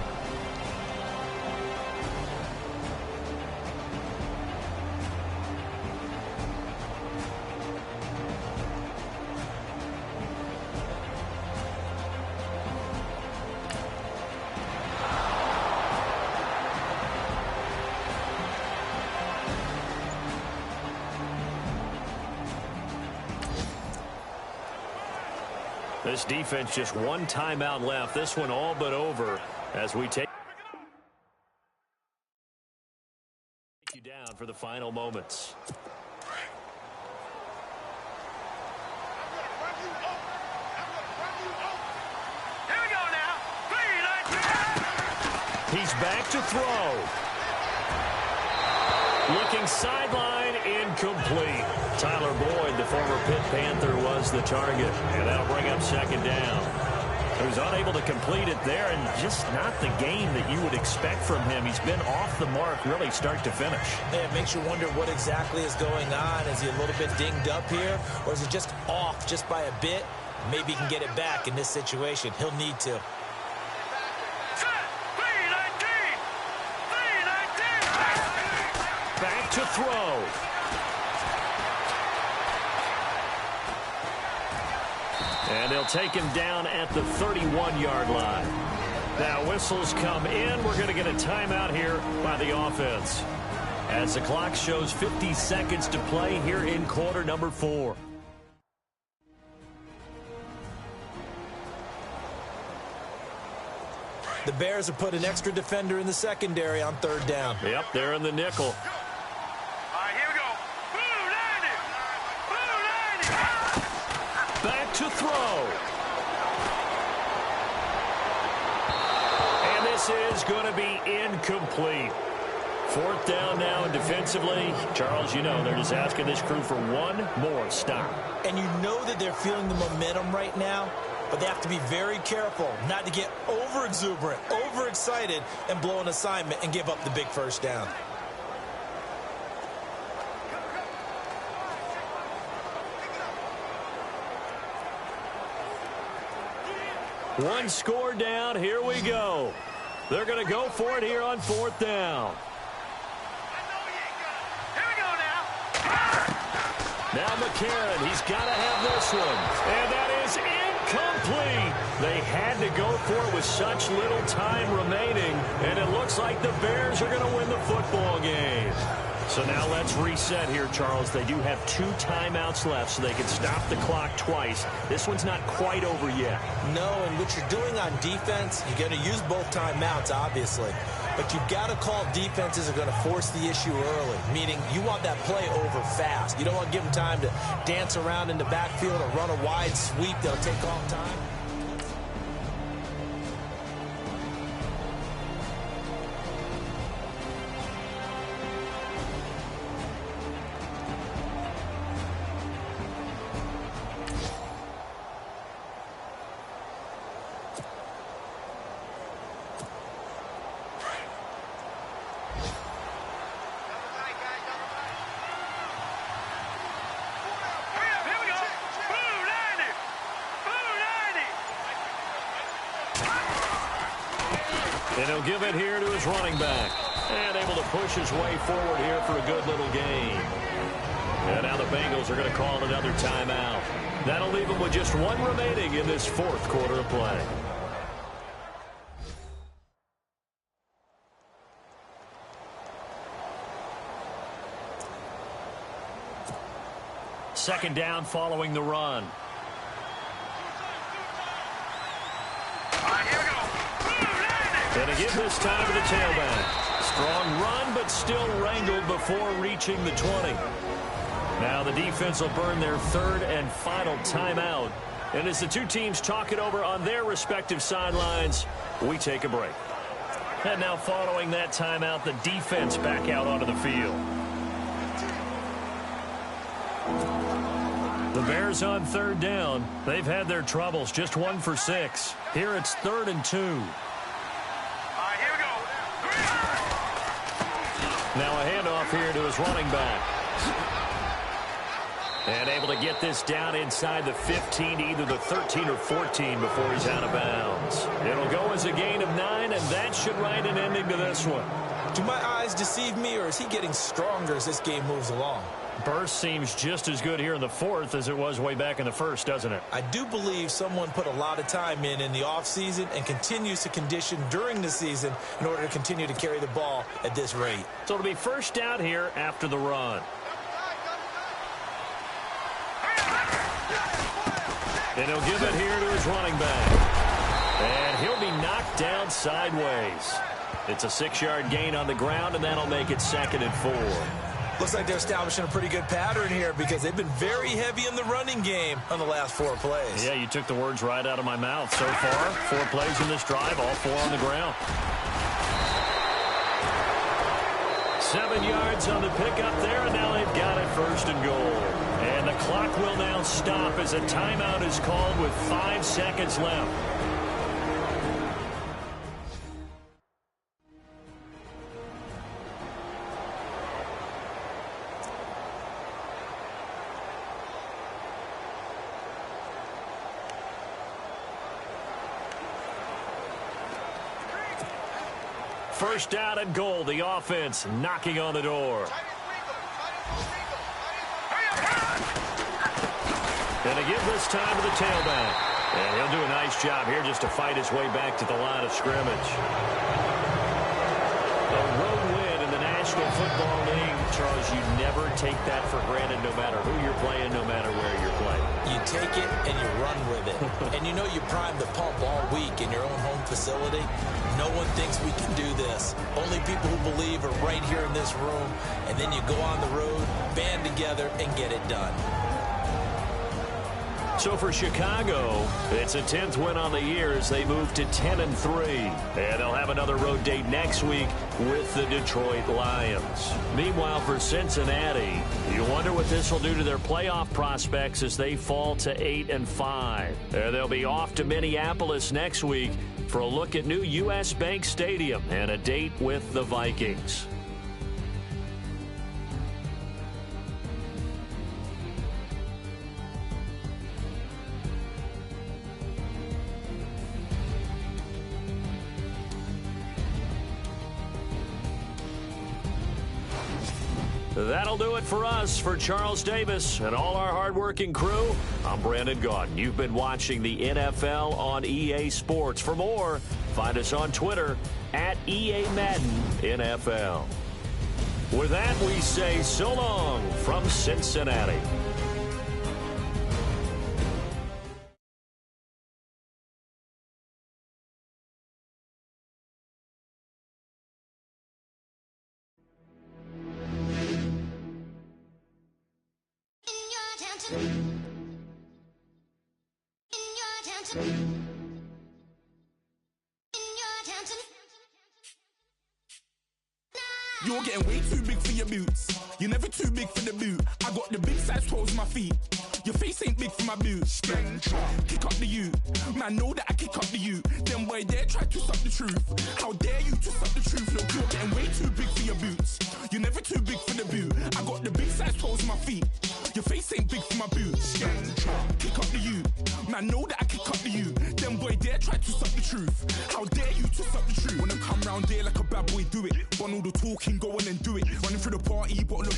This defense just 1 timeout left. This one all but over as we take you down for the final moments. Here we go now. 3-19. He's back to throw. Looking sideline, incomplete. Tyler Boyd, the former Pitt Panther, was the target, and that'll bring up 2nd down. He was unable to complete it there, and just not the game that you would expect from him. He's been off the mark really start to finish. It makes you wonder what exactly is going on. Is he a little bit dinged up here, or is it just off just by a bit? Maybe he can get it back in this situation. He'll need to. Back to throw. And they'll take him down at the 31-yard line. Now whistles come in. We're going to get a timeout here by the offense, as the clock shows 50 seconds to play here in quarter number 4. The Bears have put an extra defender in the secondary on 3rd down. Yep, they're in the nickel. All right, here we go. Back to throw. And this is going to be incomplete. 4th down now, and defensively, Charles, you know, they're just asking this crew for one more stop. And you know that they're feeling the momentum right now, but they have to be very careful not to get over-exuberant, over-excited, and blow an assignment and give up the big 1st down. One score down. Here we go. They're going to go for it here on 4th down. Now McCarron, he's got to have this one. And that is incomplete. They had to go for it with such little time remaining. And it looks like the Bears are going to win the football game. So now let's reset here, Charles. They do have 2 timeouts left, so they can stop the clock twice. This one's not quite over yet. No, and what you're doing on defense, you're going to use both timeouts, obviously. But you've got to call defenses are going to force the issue early, meaning you want that play over fast. You don't want to give them time to dance around in the backfield or run a wide sweep that'll take off time. And he'll give it here to his running back. And able to push his way forward here for a good little gain. And now the Bengals are going to call another timeout. That'll leave them with just 1 remaining in this 4th quarter of play. Second down following the run. And again this time to the tailback. Strong run, but still wrangled before reaching the 20. Now the defense will burn their 3rd and final timeout. And as the 2 teams talk it over on their respective sidelines, we take a break. And now following that timeout, the defense back out onto the field. The Bears on 3rd down. They've had their troubles, just 1 for 6. Here it's 3rd and 2. Now a handoff here to his running back. And able to get this down inside the 15, either the 13 or 14 before he's out of bounds. It'll go as a gain of 9, and that should write an ending to this one. Do my eyes deceive me, or is he getting stronger as this game moves along? Burst seems just as good here in the 4th as it was way back in the 1st, doesn't it? I do believe someone put a lot of time in the offseason and continues to condition during the season in order to continue to carry the ball at this rate. So it'll be 1st down here after the run. And he'll give it here to his running back. And he'll be knocked down sideways. It's a 6-yard gain on the ground, and that'll make it 2nd and 4. Looks like they're establishing a pretty good pattern here because they've been very heavy in the running game on the last 4 plays. Yeah, you took the words right out of my mouth. So far, 4 plays in this drive, all 4 on the ground. 7 yards on the pickup there, and now they've got it 1st and goal. And the clock will now stop as a timeout is called with 5 seconds left. First down and goal. The offense knocking on the door. And again this time to the tailback. And he'll do a nice job here just to fight his way back to the line of scrimmage. A road win in the National Football League. Charles, you never take that for granted no matter who you're playing, no matter where you're playing. You take it and you run with it. And you know you primed the pump all week in your own home facility. No one thinks we can do this. Only people who believe are right here in this room. And then you go on the road, band together, and get it done. So for Chicago, it's a 10th win on the year as they move to 10-3. And they'll have another road date next week with the Detroit Lions. Meanwhile, for Cincinnati, you wonder what this will do to their playoff prospects as they fall to 8-5. They'll be off to Minneapolis next week for a look at new U.S. Bank Stadium and a date with the Vikings. That'll do it for us. For Charles Davis and all our hardworking crew, I'm Brandon Gaudin. You've been watching the NFL on EA Sports. For more, find us on Twitter at EA Madden NFL. With that, we say so long from Cincinnati. You're getting way too big for your boots. You're never too big for the boot. I got the big size toes on my feet. Your face ain't big for my boots. Kick up the you. Man, know that I kick up the you. Them boy there try to suck the truth. How dare you to suck the truth? Look, you're getting way too big for your boots. You're never too big for the boot. I got the big size toes on my feet. Your face ain't big for my boots. Kick up the you. Man, know that I kick up the you. Them boy there try to suck the truth. How dare you to suck the truth? Wanna come round there like a bad boy, do it. Want all the talking, go on and do it. Running through the party, but look.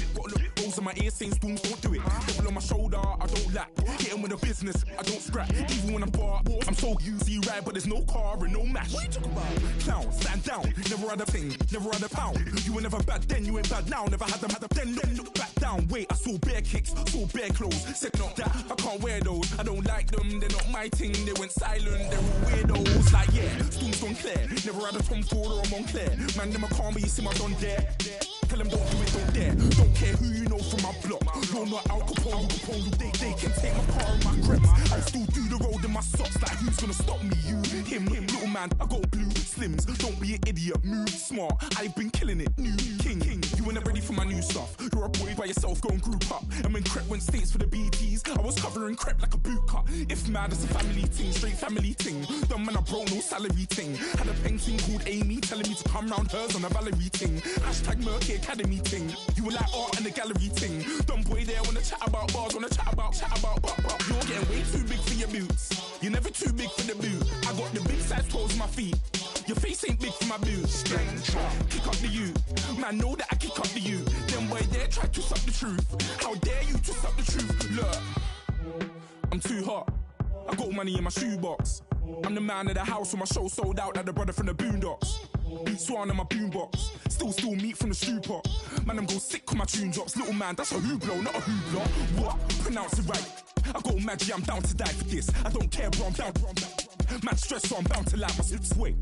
Rolls in my ear saying storms, don't do it. Double on my shoulder, I don't lack. Getting with the business, I don't scrap. Even when I'm bar, I'm so easy ride, but there's no car and no match. What you talking about? Clown, stand down. Never had a thing, never had a pound. You were never bad then, you ain't bad now. Never had them, then look back down. Wait, I saw bare kicks, saw bare clothes. Said not that, I can't wear those. I don't like them, they're not my thing. They went silent, they're all weirdos. Like yeah, storms gone clear. Never had a Tom Ford or a Montclair. Man, them a calm, but you see my don there. Tell them don't do it, don't dare. Don't care who you know from my block. You're not Al Capone, they can take my car and my creps. I still do the road in my socks. Like who's gonna stop me? You, him, little man. I got blue slims. Don't be an idiot, move smart. I've been killing it, new king. You ain't ready for my new stuff. You're a boy by yourself, go and group up. And when Crep went states for the BTs, I was covering Crep like a boot cut. If mad, it's a family thing, straight family thing. Dumb man, I broke no salary thing. Had a painting called Amy telling me to come round hers on a Valerie thing. Hashtag Murky Academy thing. You were like art and the gallery thing. Dumb boy there wanna chat about bars, wanna chat about. You're getting way too big for your boots. You're never too big for the boot. I got the big size toes on my feet. Your face ain't big for my boots. Kick up the you. Man, know that I kick up the you. Them boy there try to suck the truth. How dare you to suck the truth? Look, I'm too hot. I got money in my shoebox. I'm the man of the house when my show sold out like the brother from the Boondocks. Beat Swan in my boombox. Still meat from the stew pot. Man, I'm go sick when my tune drops. Little man, that's a hooplo, not a hoopla. What? Pronounce it right. I got magic, I'm down to die for this. I don't care, bro, I'm down. Man, stress, so I'm bound to like my slips. Wait,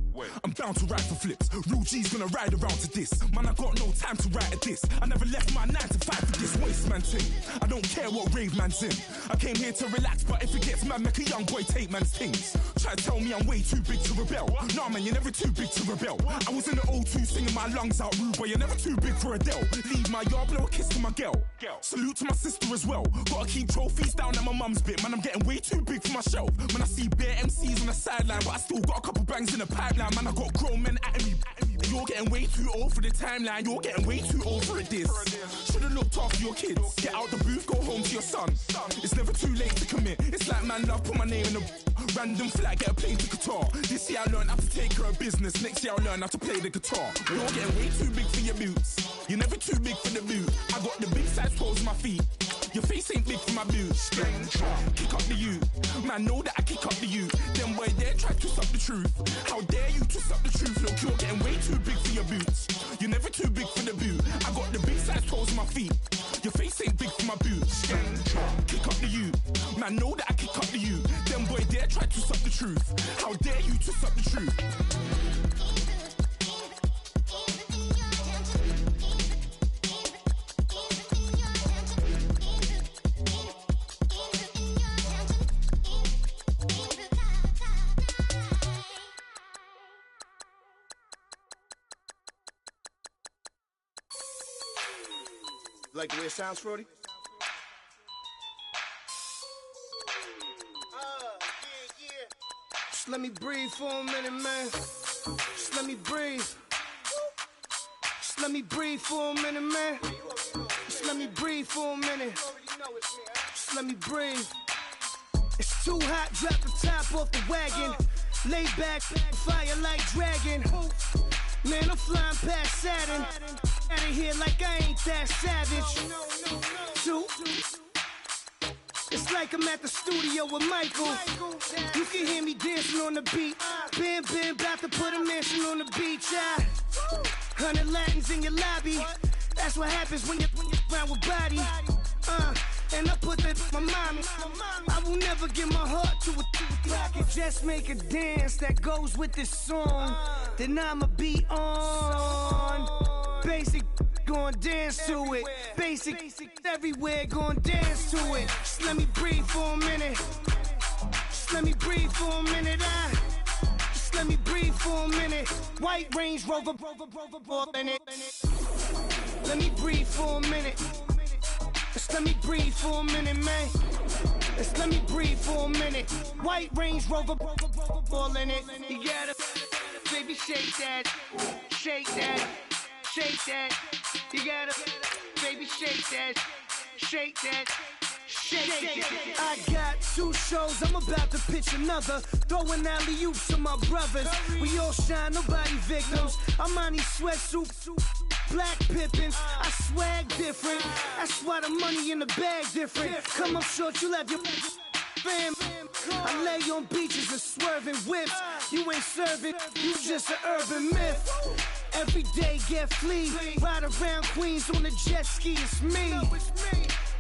I'm bound to ride for flips. Real G's gonna ride around to this. Man, I got no time to write at this. I never left my 9 to 5 for this waste man thing. I don't care what rave man's in. I came here to relax, but if it gets mad, make a young boy take man's things. Try to tell me I'm way too big to rebel. Nah, man, you're never too big to rebel. I was in the O2 singing my lungs out rude, but you're never too big for Adele. Leave my yard, blow a kiss to my girl. Salute to my sister as well. Gotta keep trophies down at my mum's bit. Man, I'm getting way too big for my shelf. Man, I see bare MCs on the sideline, but I still got a couple bangs in the pipeline. Man, I got grown men at me. You're getting way too old for the timeline. You're getting way too old for a diss. Should've looked after your kids. Get out the booth, go home to your son. It's never too late to commit. It's like man love, put my name in a random flag, get a plane to Qatar. This year I learned how to take care of business. Next year I'll learn how to play the guitar. You're getting way too big for your boots. You're never too big for the boot. I got the big size toes on my feet. Your face ain't big for my boots. Kick up the you. Man, know that I kick up the you. Them boy there try to twist up the truth. How dare you twist up the truth? Look, you're getting way too big for your boots. You're never too big for the boot. I got the big size toes on my feet. Your face ain't big for my boots. Kick up the you. Man, know that I kick up the you. Them boy there try to twist up the truth. How dare you twist up the truth? Like the way it sounds, Frody? Just let me breathe for a minute, man. Just let me breathe. Just let me breathe for a minute, man. Just let me breathe for a minute. Just let me breathe. It's too hot, drop the top off the wagon. Lay back, fire like dragon. Man, I'm flying past Saturn. Out of here like I ain't that savage. Two. It's like I'm at the studio with Michael. You can hear me dancing on the beat. Bam, about to put a mansion on the beach. 100 Latins in your lobby. That's what happens when you're around with body. And I put that my mommy. I will never give my heart to a I can just make a dance that goes with this song. Then I'ma be on. Basic, gon' dance to it. Basic, everywhere, gon' dance to it. Just let me breathe for a minute. Just let me breathe for a minute. Just let me breathe for a minute. White Range Rover, in it. Let me breathe for a minute. Just let me breathe for a minute, man. Just let me breathe for a minute. White Range Rover, all in it. You gotta, baby, shake that, shake that, shake that. You gotta, baby, shake that, shake that. Shake it. I got 2 shows, I'm about to pitch another. Throwing alley-oops to my brothers. We all shine, nobody victims. I'm on these sweatsuits, black pippins. I swag different. That's why the money in the bag different. Come up short, you left your fam. I lay on beaches and swerving whips. You ain't serving, you just an urban myth. Every day get flea. Ride around Queens on a jet ski, it's me.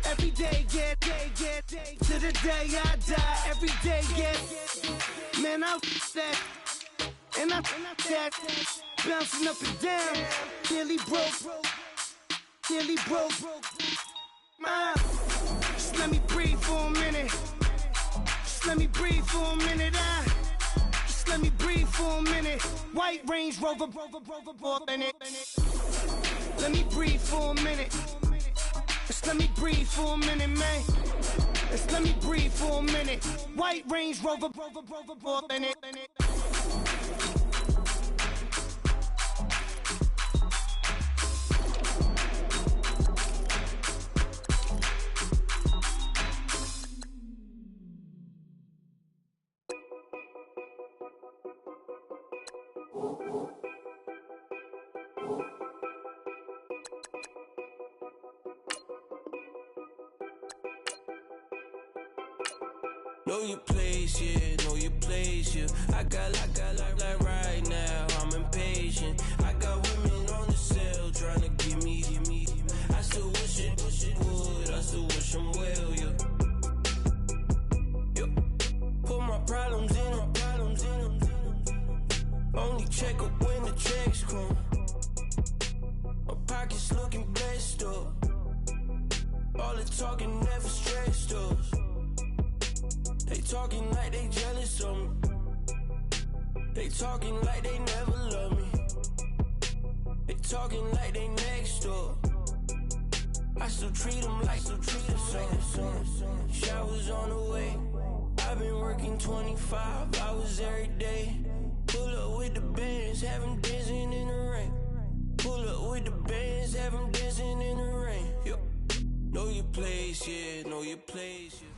Every day get to the day I die. Every day get, man, I that, and I that, bouncing up and down, nearly broke. Just let me breathe for a minute. Just let me breathe for a minute. Just let me breathe for a minute. White Range Rover, in it. Let me breathe for a minute. Just let me breathe for a minute, man. Just let me breathe for a minute. White Range Rover, in it. Know your place, yeah, know your place, yeah. I got like right now, I'm impatient. I got women on the cell trying to give me. I still wish it would, I still wish them well, yeah. Put my problems in them. Only check up when the checks come. My pockets looking blessed up. All the talking never stressed us. They talking like they jealous of me. They talking like they never love me. They talking like they next door. I still treat them like some. Showers on the way. I've been working 25 hours every day. Pull up with the bands, have them dancing in the rain. Pull up with the bands, have them dancing in the rain. Yo. Know your place, yeah, know your place, yeah.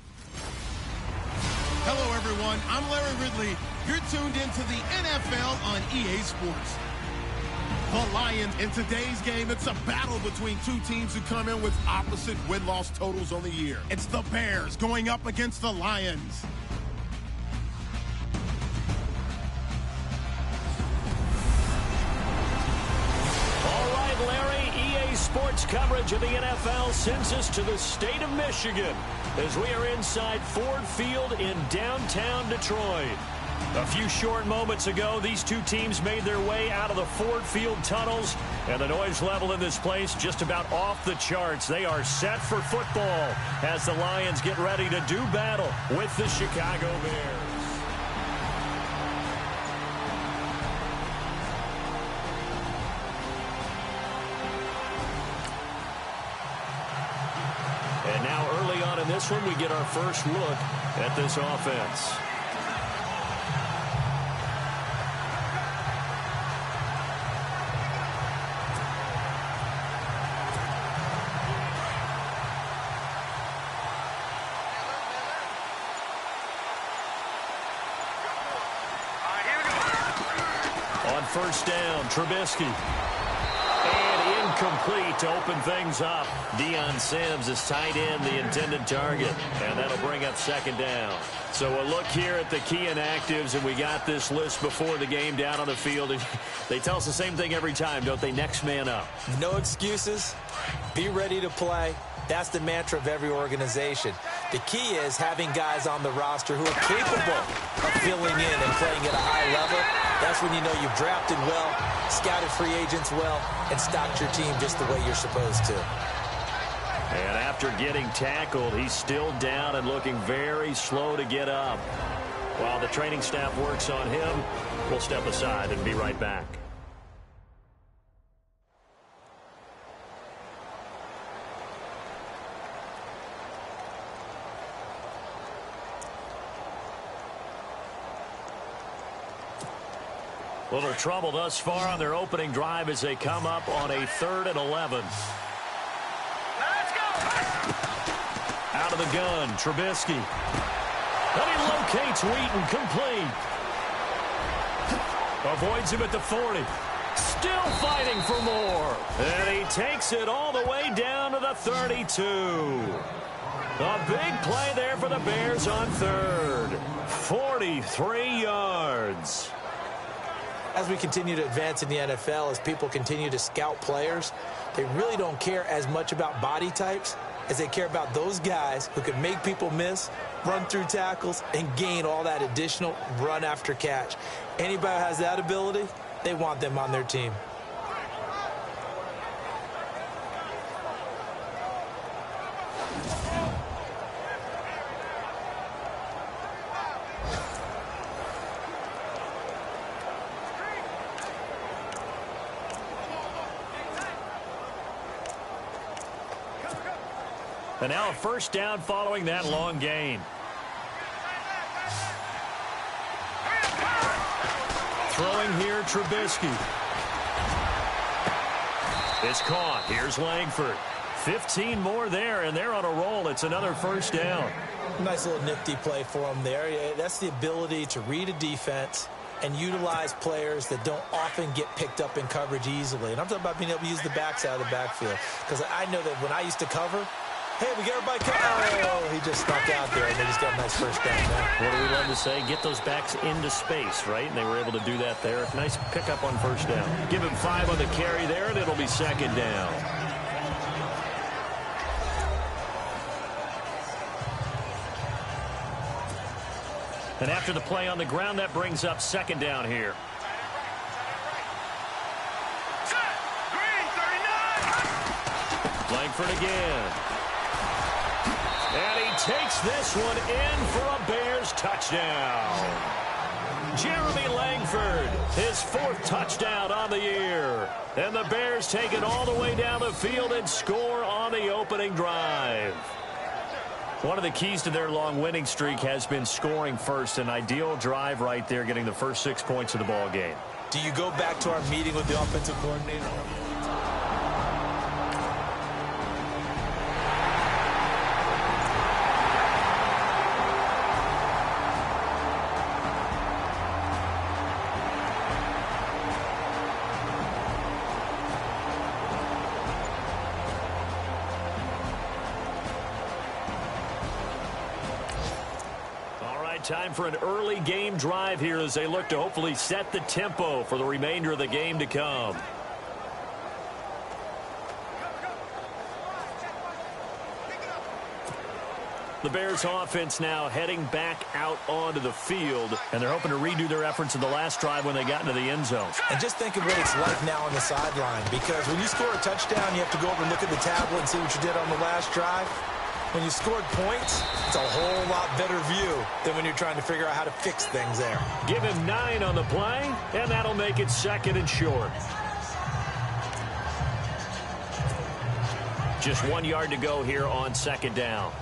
Hello, everyone. I'm Larry Ridley. You're tuned into the NFL on EA Sports. The Lions. In today's game, it's a battle between two teams who come in with opposite win-loss totals on the year. It's the Bears going up against the Lions. All right, Larry, EA Sports coverage of the NFL sends us to the state of Michigan as we are inside Ford Field in downtown Detroit. A few short moments ago, these two teams made their way out of the Ford Field tunnels, and the noise level in this place just about off the charts. They are set for football as the Lions get ready to do battle with the Chicago Bears. And now early on in this one, we get our first look at this offense. On first down, Trubisky. And incomplete to open things up. Deion Sims is tight end, the intended target. And that'll bring up second down. So a look here at the key inactives, and we got this list before the game down on the field. And they tell us the same thing every time, don't they? Next man up. No excuses. Be ready to play. That's the mantra of every organization. The key is having guys on the roster who are capable of filling in and playing at a high level. That's when you know you've drafted well, scouted free agents well, and stocked your team just the way you're supposed to. And after getting tackled, he's still down and looking very slow to get up. While the training staff works on him, we'll step aside and be right back. Little trouble thus far on their opening drive as they come up on a 3rd and 11. Let's go! Out of the gun, Trubisky. And he locates Wheaton, complete. Avoids him at the 40. Still fighting for more. And he takes it all the way down to the 32. A big play there for the Bears on 3rd. 43 yards. As we continue to advance in the NFL, as people continue to scout players, they really don't care as much about body types as they care about those guys who can make people miss, run through tackles, and gain all that additional run after catch. Anybody who has that ability, they want them on their team. And now a first down following that long gain. Throwing here, Trubisky. It's caught. Here's Langford. 15 more there, and they're on a roll. It's another first down. Nice little nifty play for them there. That's the ability to read a defense and utilize players that don't often get picked up in coverage easily. And I'm talking about being able to use the backs out of the backfield. Because I know that when I used to cover, hey, we get everybody covered. Oh, he just stuck out there, and they just got a nice first down there. What do we love to say? Get those backs into space, right? And they were able to do that there. Nice pickup on first down. Give him 5 on the carry there, and it'll be second down. And after the play on the ground, that brings up second down here. Langford again. And he takes this one in for a Bears touchdown. Jeremy Langford, his 4th touchdown on the year. And the Bears take it all the way down the field and score on the opening drive. One of the keys to their long winning streak has been scoring first. An ideal drive right there, getting the first 6 points of the ball game. Do you go back to our meeting with the offensive coordinator? Time for an early game drive here as they look to hopefully set the tempo for the remainder of the game to come. The Bears offense now heading back out onto the field, and they're hoping to redo their efforts in the last drive when they got into the end zone. And just think of what it's like now on the sideline, because when you score a touchdown, you have to go over and look at the tablet and see what you did on the last drive. When you scored points, it's a whole lot better view than when you're trying to figure out how to fix things there. Give him 9 on the play, and that'll make it 2nd and short. Just 1 yard to go here on 2nd down.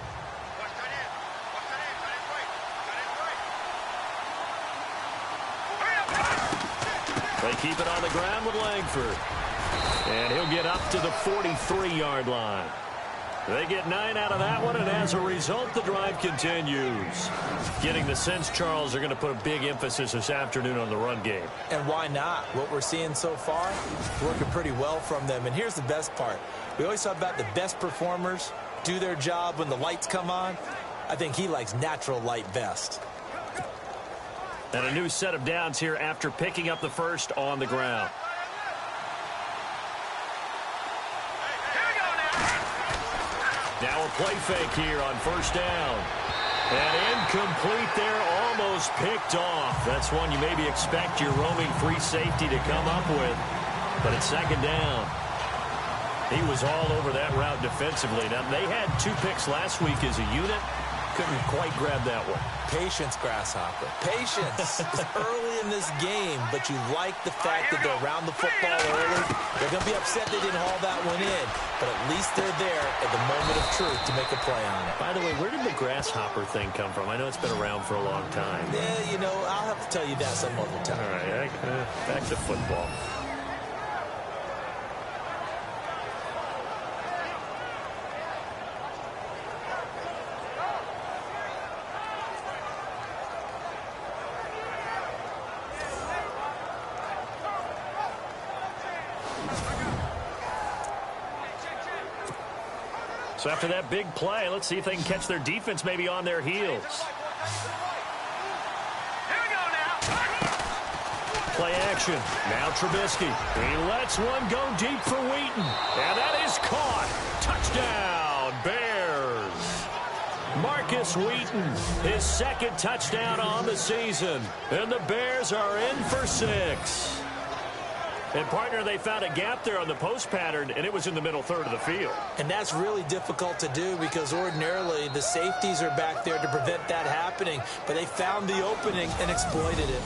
They keep it on the ground with Langford. And he'll get up to the 43-yard line. They get 9 out of that one, and as a result, the drive continues. Getting the sense, Charles, they're going to put a big emphasis this afternoon on the run game. And why not? What we're seeing so far, working pretty well from them. And here's the best part. We always talk about the best performers do their job when the lights come on. I think he likes natural light best. And a new set of downs here after picking up the first on the ground. Now a play fake here on 1st down. And incomplete there, almost picked off. That's one you maybe expect your roaming free safety to come up with. But it's 2nd down. He was all over that route defensively. Now, they had 2 picks last week as a unit. Couldn't quite grab that one. Patience, Grasshopper. Patience. It's early in this game, but you like the fact that they're around the football early. They're going to be upset they didn't haul that one in, but at least they're there at the moment of truth to make a play on it. By the way, where did the Grasshopper thing come from? I know it's been around for a long time. Yeah, you know, I'll have to tell you that some other time. All right, back to football. So after that big play, let's see if they can catch their defense maybe on their heels. Play action. Now Trubisky. He lets one go deep for Wheaton. And that is caught. Touchdown, Bears. Marcus Wheaton, his 2nd touchdown on the season. And the Bears are in for 6. And, partner, they found a gap there on the post pattern, and it was in the middle third of the field. And that's really difficult to do because ordinarily the safeties are back there to prevent that happening. But they found the opening and exploited it.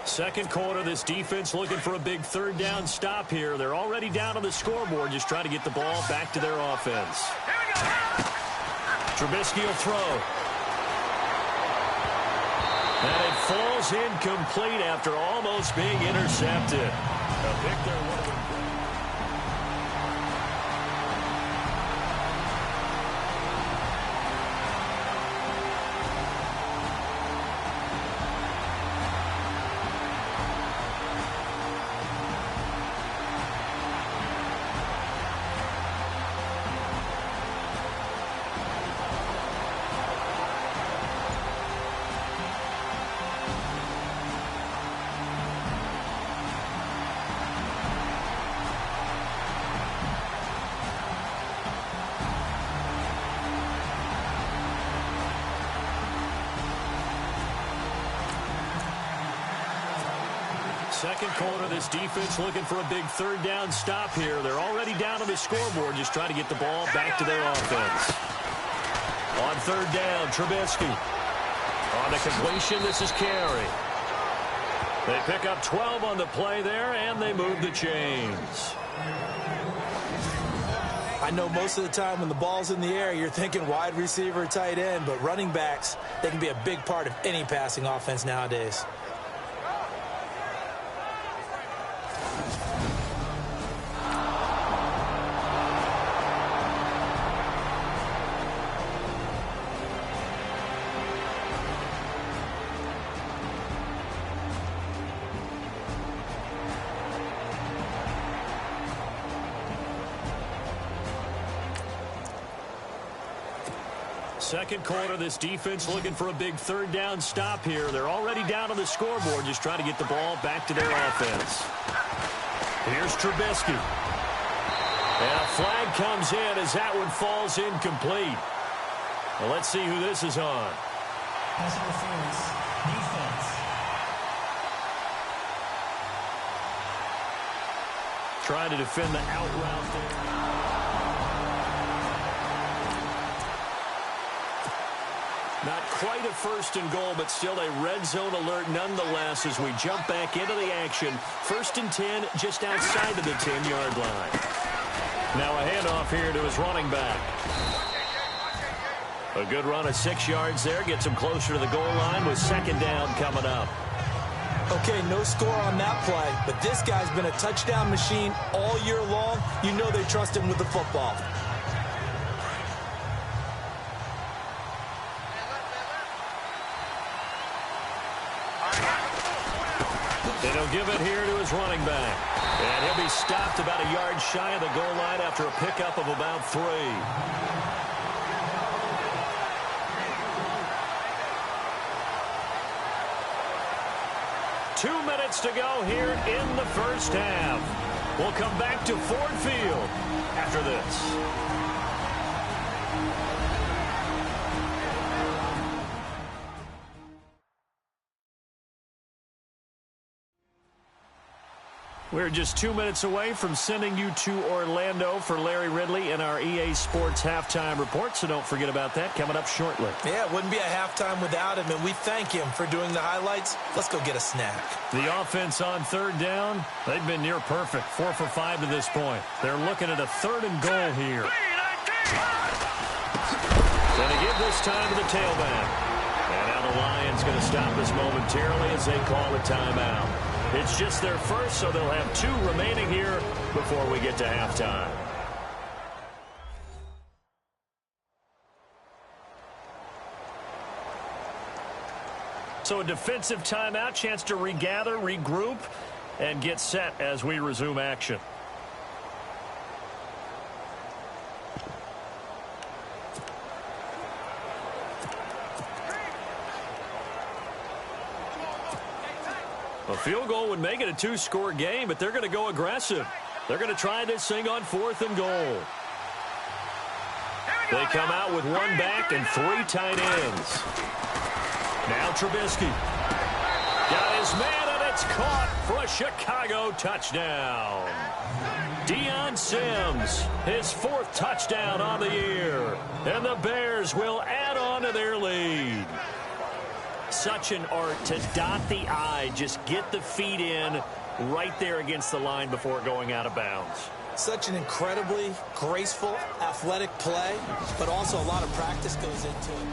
Second quarter, this defense looking for a big 3rd down stop here. They're already down on the scoreboard, just trying to get the ball back to their offense. Trubisky will throw. And it falls incomplete after almost being intercepted. A pick there would have been great. Second quarter, this defense looking for a big third down stop here. They're already down on the scoreboard, just trying to get the ball back to their offense. On third down, Trubisky. On the completion, this is Carey. They pick up 12 on the play there, and they move the chains. I know most of the time when the ball's in the air, you're thinking wide receiver, tight end, but running backs, they can be a big part of any passing offense nowadays. Second quarter, this defense looking for a big third down stop here. They're already down on the scoreboard, just trying to get the ball back to their offense. Here's Trubisky. And a flag comes in as that one falls incomplete. Well, let's see who this is on. Pass interference. Defense. Trying to defend the out route there. Not quite a first and goal, but still a red zone alert nonetheless as we jump back into the action. 1st and 10, just outside of the 10-yard line. Now a handoff here to his running back. A good run of 6 yards there. Gets him closer to the goal line with second down coming up. Okay, no score on that play, but this guy's been a touchdown machine all year long. You know they trust him with the football. And he'll give it here to his running back. And he'll be stopped about a yard shy of the goal line after a pickup of about 3. Two minutes to go here in the first half. We'll come back to Ford Field after this. We're just 2 minutes away from sending you to Orlando for Larry Ridley and our EA Sports Halftime Report, so don't forget about that coming up shortly. Yeah, it wouldn't be a halftime without him, and we thank him for doing the highlights. Let's go get a snack. The offense on third down, they've been near perfect, 4 for 5 to this point. They're looking at a 3rd and goal here. Going to give this time to the tailback. And now the Lions going to stop this momentarily as they call a timeout. It's just their first, so they'll have 2 remaining here before we get to halftime. So a defensive timeout, chance to regather, regroup, and get set as we resume action. A field goal would make it a 2-score game, but they're going to go aggressive. They're going to try this thing on 4th and goal. They come out with 1 back and 3 tight ends. Now Trubisky. Got his man, and it's caught for a Chicago touchdown. Deion Sims, his 4th touchdown on the year. And the Bears will add on to their lead. Such an art to dot the I, just get the feet in right there against the line before going out of bounds. Such an incredibly graceful, athletic play, but also a lot of practice goes into it.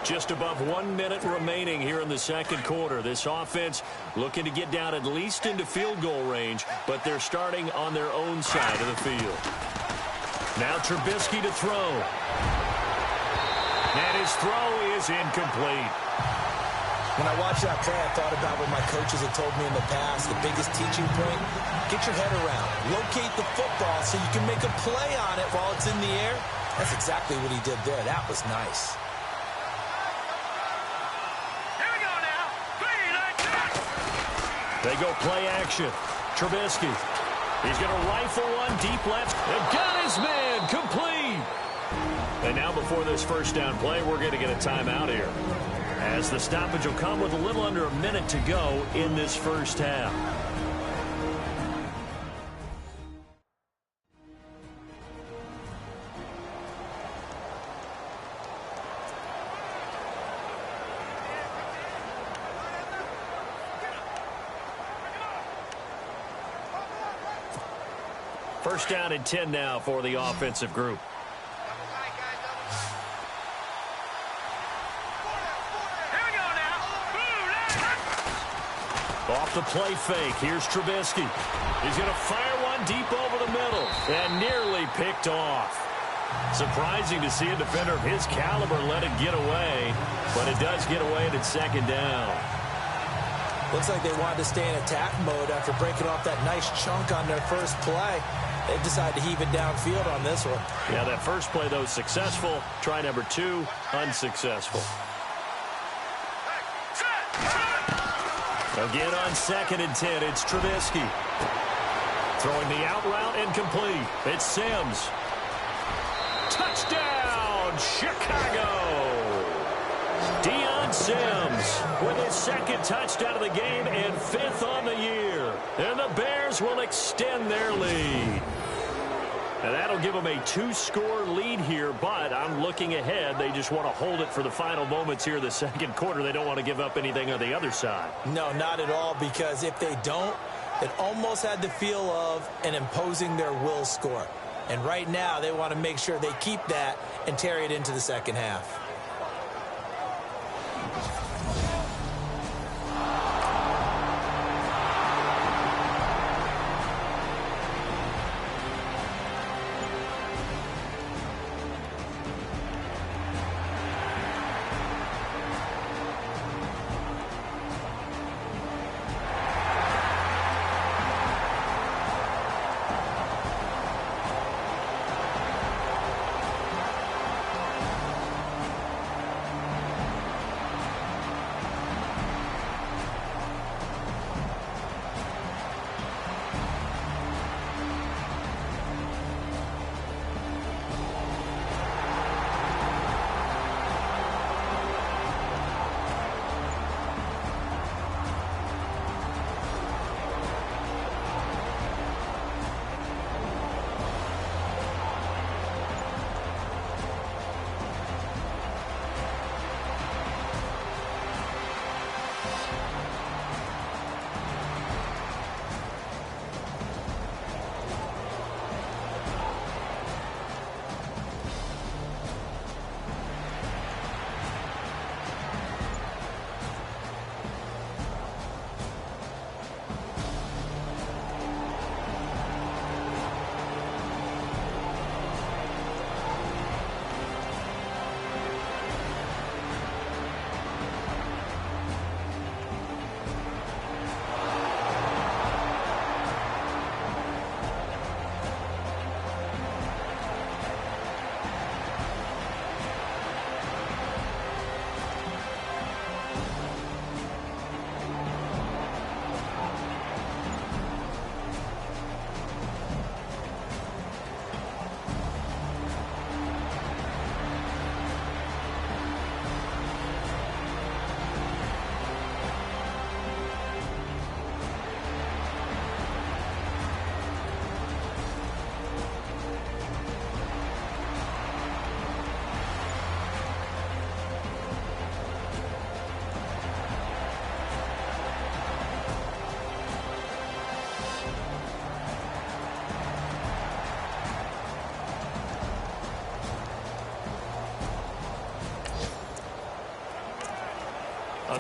Just above 1 minute remaining here in the second quarter. This offense looking to get down at least into field goal range, but they're starting on their own side of the field. Now Trubisky to throw. And his throw is incomplete. When I watched that play, I thought about what my coaches had told me in the past. The biggest teaching point, get your head around. Locate the football so you can make a play on it while it's in the air. That's exactly what he did there. That was nice. They go play action. Trubisky. He's going to rifle one deep left. And got his man complete. And now before this first down play, we're going to get a timeout here, as the stoppage will come with a little under a minute to go in this first half. First down and 10 now for the offensive group. Off the play fake, here's Trubisky. He's going to fire one deep over the middle and nearly picked off. Surprising to see a defender of his caliber let it get away, but it does get away and it's second down. Looks like they wanted to stay in attack mode after breaking off that nice chunk on their first play. They decided to heave it downfield on this one. Yeah, that first play, though, successful. Try number 2, unsuccessful. Again on 2nd and 10, it's Trubisky. Throwing the out route incomplete. It's Sims. Touchdown, Chicago! Deion Sims with his 2nd touchdown of the game and 5th on the year. And the Bears will extend their lead. And that'll give them a 2-score lead here, but I'm looking ahead. They just want to hold it for the final moments here in the second quarter. They don't want to give up anything on the other side. No, not at all, because if they don't, it almost had the feel of an imposing their will score. And right now, they want to make sure they keep that and carry it into the second half.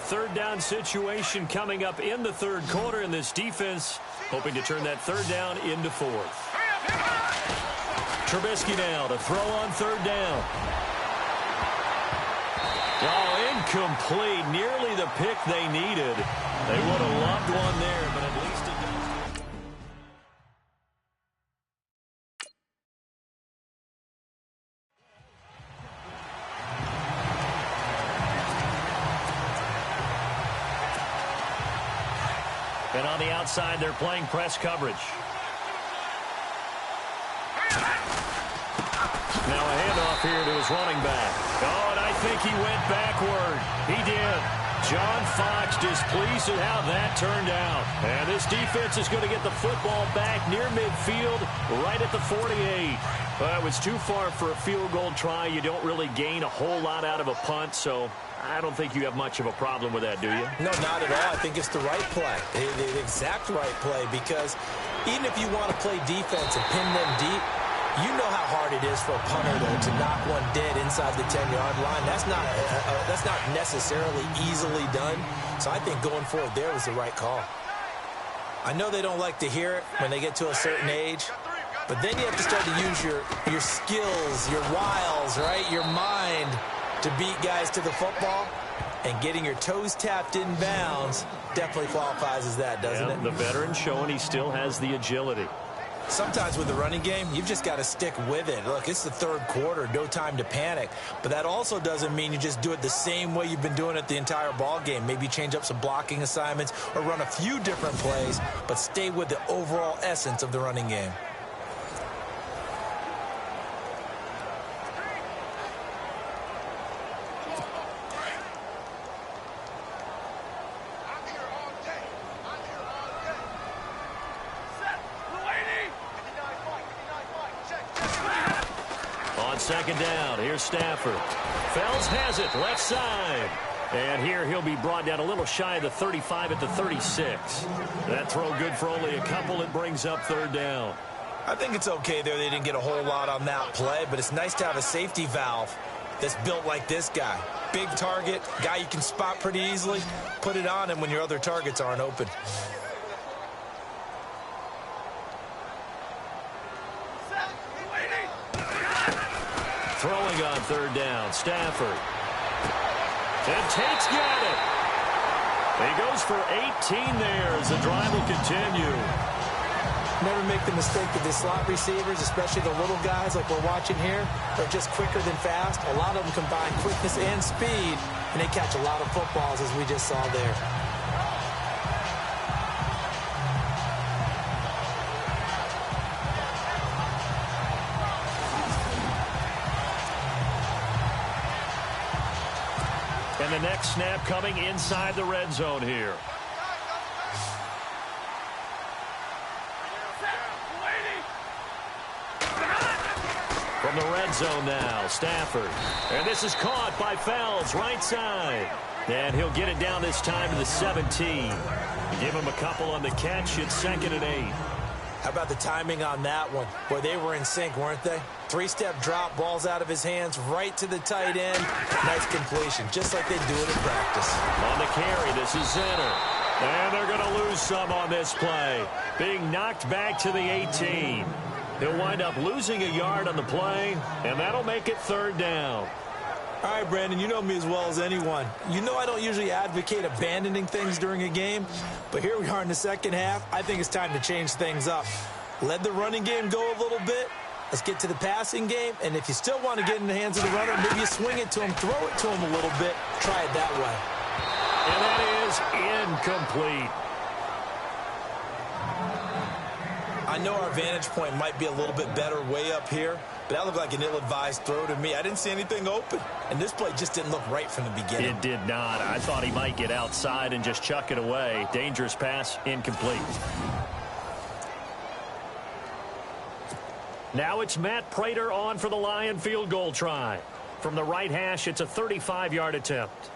third down situation coming up in the third quarter, and this defense hoping to turn that third down into fourth. Trubisky now to throw on third down. Oh, incomplete. Nearly the pick they needed. They would have loved one there, but at least it goes. And on the outside, they're playing press coverage. Now a handoff here to his running back. Oh, and I think he went backward. He did. John Fox displeased at how that turned out. And this defense is going to get the football back near midfield, right at the 48. Well, it was too far for a field goal try. You don't really gain a whole lot out of a punt, so I don't think you have much of a problem with that, do you? No, not at all. I think it's the right play, the exact right play, because even if you want to play defense and pin them deep, you know how hard it is for a punter to knock one dead inside the 10-yard line. That's not necessarily easily done. So I think going forward there was the right call. I know they don't like to hear it when they get to a certain age, but then you have to start to use your skills, your wiles, right, your mind to beat guys to the football. And getting your toes tapped in bounds definitely qualifies as that, doesn't it? The veteran showing he still has the agility. Sometimes with the running game, you've just got to stick with it. Look, it's the third quarter, no time to panic. But that also doesn't mean you just do it the same way you've been doing it the entire ball game. Maybe change up some blocking assignments or run a few different plays, but stay with the overall essence of the running game. Second down. Here's Stafford. Fells has it left side. And here he'll be brought down a little shy of the 35 at the 36. That throw good for only a couple. It brings up third down. I think it's okay there. They didn't get a whole lot on that play, but it's nice to have a safety valve that's built like this guy. Big target, guy you can spot pretty easily. Put it on him when your other targets aren't open. Throwing on third down, Stafford. And Tate's got it. He goes for 18 there as the drive will continue. Never make the mistake that the slot receivers, especially the little guys like we're watching here, are just quicker than fast. A lot of them combine quickness and speed, and they catch a lot of footballs as we just saw there. And the next snap coming inside the red zone here. From the red zone now, Stafford. And this is caught by Fells, right side. And he'll get it down this time to the 17. Give him a couple on the catch. It's 2nd and 8. How about the timing on that one? Boy, they were in sync, weren't they? Three-step drop, balls out of his hands, right to the tight end. Nice completion, just like they do it in practice. On the carry, this is Zenner. And they're going to lose some on this play. Being knocked back to the 18. He'll wind up losing a yard on the play, and that'll make it third down. All right, Brandon, you know me as well as anyone. You know I don't usually advocate abandoning things during a game, but here we are in the second half. I think it's time to change things up. Let the running game go a little bit. Let's get to the passing game, and if you still want to get in the hands of the runner, maybe you swing it to him, throw it to him a little bit. Try it that way. And that is incomplete. I know our vantage point might be a little bit better way up here, but that looked like an ill-advised throw to me. I didn't see anything open, and this play just didn't look right from the beginning. It did not. I thought he might get outside and just chuck it away. Dangerous pass, incomplete. Now it's Matt Prater on for the Lion field goal try. From the right hash, it's a 35-yard attempt.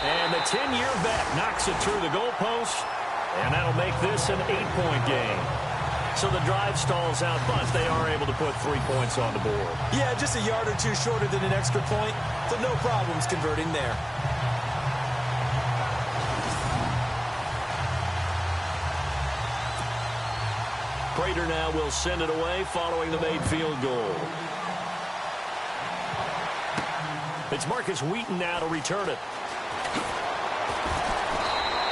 And the 10-year vet knocks it through the goalpost, and that'll make this an 8-point game. So the drive stalls out, but they are able to put 3 points on the board. Yeah, just a yard or two shorter than an extra point, so no problems converting there. Prater now will send it away following the made field goal. It's Marcus Wheaton now to return it.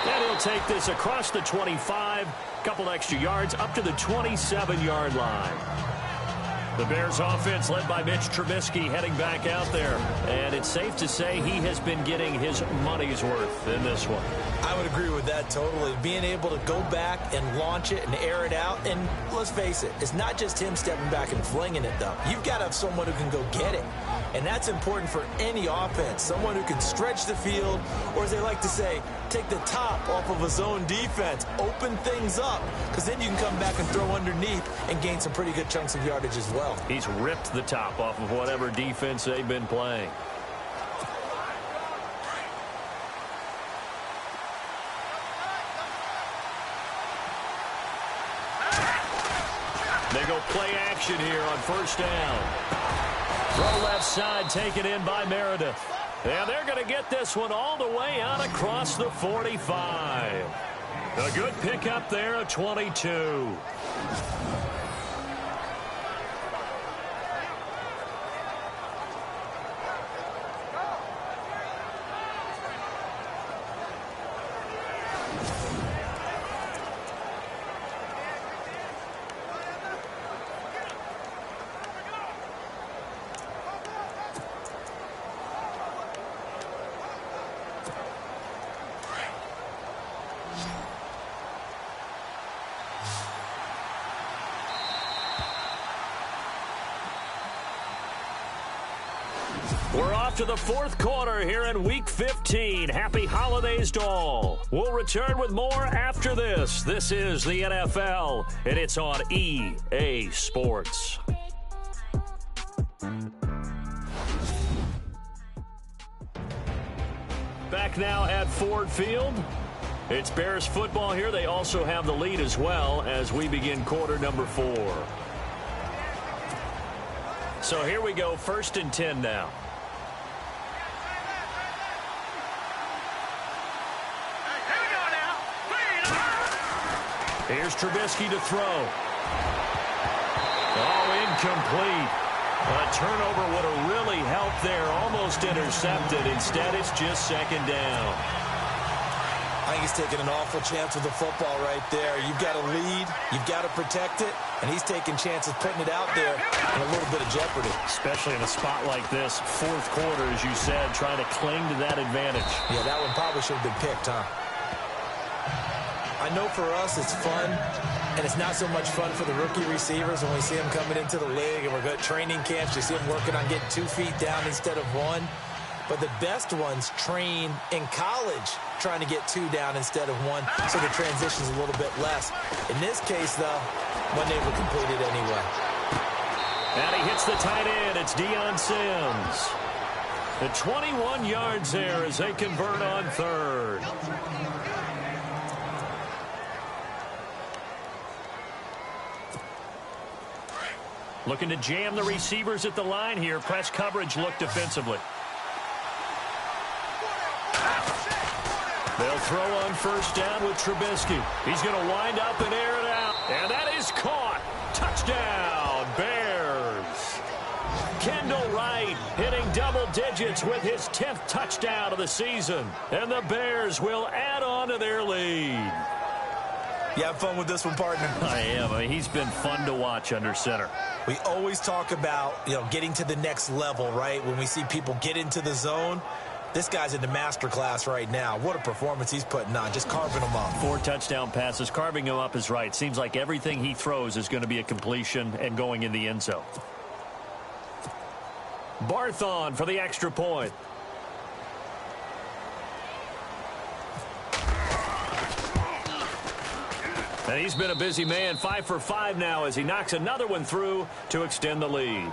And he'll take this across the 25, couple extra yards up to the 27-yard line. The Bears offense led by Mitch Trubisky heading back out there. And it's safe to say he has been getting his money's worth in this one. I would agree with that totally. Being able to go back and launch it and air it out. And let's face it, it's not just him stepping back and flinging it, though. You've got to have someone who can go get it. And that's important for any offense. Someone who can stretch the field, or as they like to say, take the top off of a zone defense, open things up, because then you can come back and throw underneath and gain some pretty good chunks of yardage as well. He's ripped the top off of whatever defense they've been playing. They go play action here on first down. Throw left side, taken in by Meredith. And they're going to get this one all the way out across the 45. A good pickup there of 22. We're off to the fourth quarter here in Week 15. Happy holidays to all. We'll return with more after this. This is the NFL, and it's on EA Sports. Back now at Ford Field. It's Bears football here. They also have the lead as well as we begin quarter number 4. So here we go, 1st and 10 now. Here's Trubisky to throw. Oh, incomplete. A turnover would have really helped there. Almost intercepted. Instead, it's just 2nd down. I think he's taking an awful chance with the football right there. You've got to lead. You've got to protect it. And he's taking chances putting it out there in a little bit of jeopardy. Especially in a spot like this, 4th quarter, as you said, trying to cling to that advantage. Yeah, that one probably should have been picked, huh? I know for us it's fun, and it's not so much fun for the rookie receivers when we see them coming into the league and we're going to training camps. You see them working on getting 2 feet down instead of 1. But the best ones train in college trying to get 2 down instead of 1, so the transition's a little bit less. In this case, though, one never completed anyway. And he hits the tight end. It's Deion Sims. The 21 yards there as they convert on 3rd. Looking to jam the receivers at the line here. Press coverage look defensively. They'll throw on 1st down with Trubisky. He's going to wind up and air it out. And that is caught. Touchdown, Bears. Kendall Wright hitting double digits with his 10th touchdown of the season. And the Bears will add on to their lead. You have fun with this one, partner? I am. I mean, he's been fun to watch under center. We always talk about, getting to the next level, right? When we see people get into the zone, this guy's in the master class right now. What a performance he's putting on, just carving them up. 4 touchdown passes. Carving him up is right. Seems like everything he throws is going to be a completion and going in the end zone. Barthon for the extra point. And he's been a busy man, 5 for 5 now as he knocks another one through to extend the lead.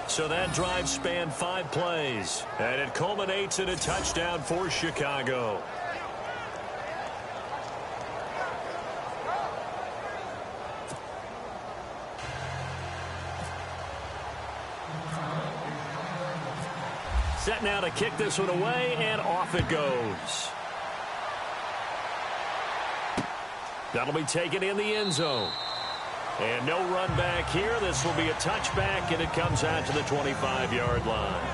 So that drive spanned 5 plays, and it culminates in a touchdown for Chicago. Set now to kick this one away, and off it goes. That'll be taken in the end zone. And no run back here. This will be a touchback, and it comes out to the 25-yard line.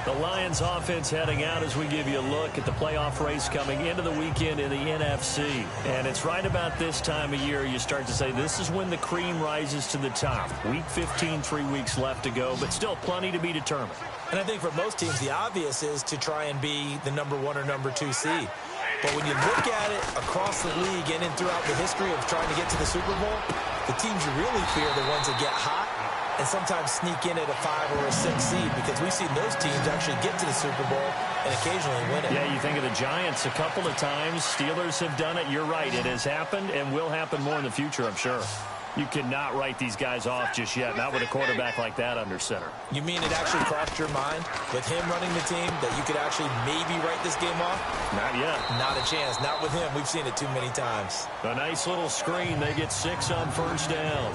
The Lions offense heading out as we give you a look at the playoff race coming into the weekend in the NFC. And it's right about this time of year you start to say this is when the cream rises to the top. Week 15, 3 weeks left to go, but still plenty to be determined. And I think for most teams, the obvious is to try and be the number 1 or number 2 seed. But when you look at it across the league and throughout the history of trying to get to the Super Bowl, the teams you really fear are the ones that get hot and sometimes sneak in at a 5 or a 6 seed, because we've seen those teams actually get to the Super Bowl and occasionally win it. Yeah, you think of the Giants a couple of times. Steelers have done it. You're right. It has happened and will happen more in the future, I'm sure. You cannot write these guys off just yet, not with a quarterback like that under center. You mean it actually crossed your mind with him running the team that you could actually maybe write this game off? Not yet. Not a chance. Not with him. We've seen it too many times. A nice little screen. They get 6 on first down.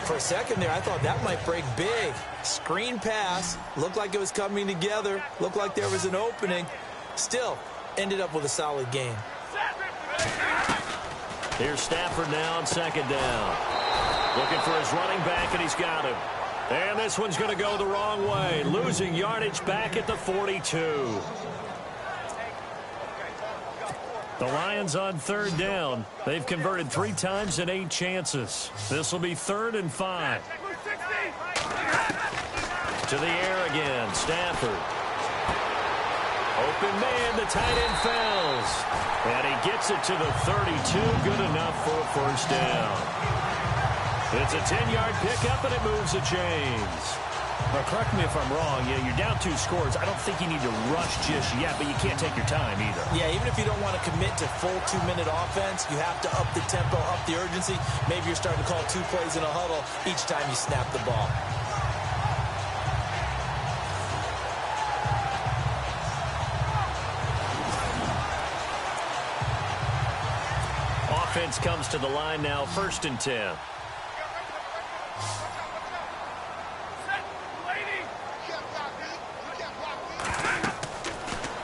For a second there, I thought that might break big. Screen pass. Looked like it was coming together. Looked like there was an opening. Still, ended up with a solid game. Here's Stafford now on second down. Looking for his running back, and he's got him. And this one's going to go the wrong way. Losing yardage back at the 42. The Lions on third down. They've converted 3 times in 8 chances. This will be 3rd and 5. To the air again, Stafford. Open man, the tight end falls. And he gets it to the 32. Good enough for a first down. It's a 10-yard pickup, and it moves the chains. Now, correct me if I'm wrong. You're down 2 scores. I don't think you need to rush just yet, but you can't take your time either. Yeah, even if you don't want to commit to full 2-minute offense, you have to up the tempo, up the urgency. Maybe you're starting to call 2 plays in a huddle each time you snap the ball. Offense comes to the line now, 1st and 10.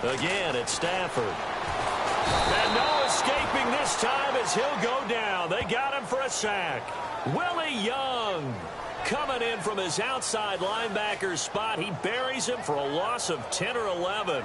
Again, it's Stafford. And no escaping this time as he'll go down. They got him for a sack. Willie Young coming in from his outside linebacker spot. He buries him for a loss of 10 or 11.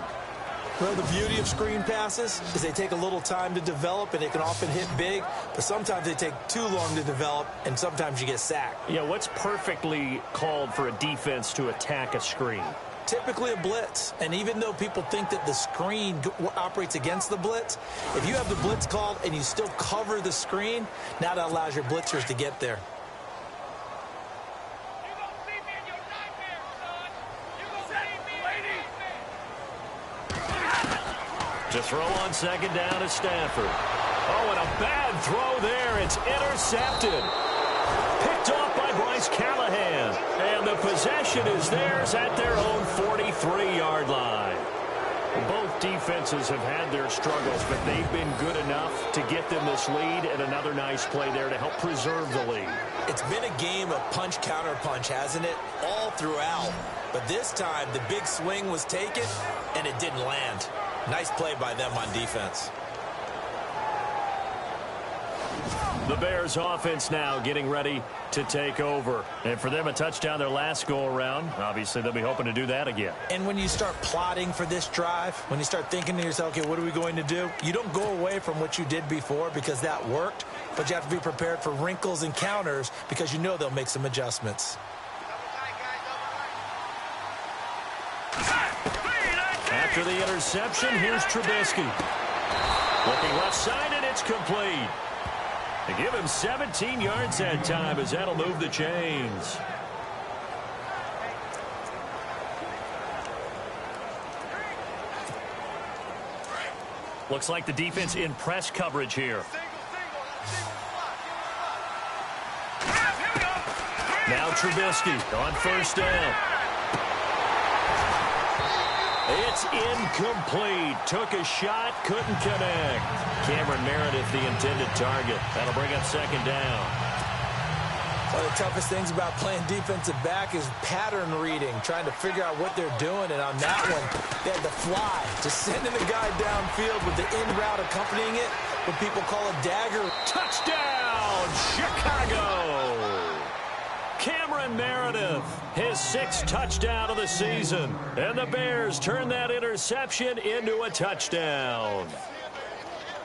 Well, the beauty of screen passes is they take a little time to develop, and they can often hit big, but sometimes they take too long to develop, and sometimes you get sacked. Yeah, what's perfectly called for a defense to attack a screen? Typically a blitz, and even though people think that the screen operates against the blitz, if you have the blitz called and you still cover the screen, now that allows your blitzers to get there. To throw on second down is Stafford. Oh, and a bad throw there. It's intercepted. Picked off by Bryce Callahan. And the possession is theirs at their own 43-yard line. Both defenses have had their struggles, but they've been good enough to get them this lead, and another nice play there to help preserve the lead. It's been a game of punch-counter-punch, hasn't it? All throughout. But this time, the big swing was taken, and it didn't land. Nice play by them on defense. The Bears offense now getting ready to take over. And for them, a touchdown their last go-around. Obviously, they'll be hoping to do that again. And when you start plotting for this drive, when you start thinking to yourself, okay, what are we going to do? You don't go away from what you did before because that worked, but you have to be prepared for wrinkles and counters because you know they'll make some adjustments. After the interception, here's Trubisky. Looking left side, and it's complete. They give him 17 yards that time as that'll move the chains. Looks like the defense in press coverage here. Now Trubisky on first down. It's incomplete. Took a shot, couldn't connect. Cameron Meredith, the intended target. That'll bring up second down. So One of the toughest things about playing defensive back is pattern reading, trying to figure out what they're doing. And on that one, they had to fly, just sending the guy downfield with the in route accompanying it, what people call a dagger. Touchdown, Chicago! Cameron Meredith, his 6th touchdown of the season. And the Bears turn that interception into a touchdown.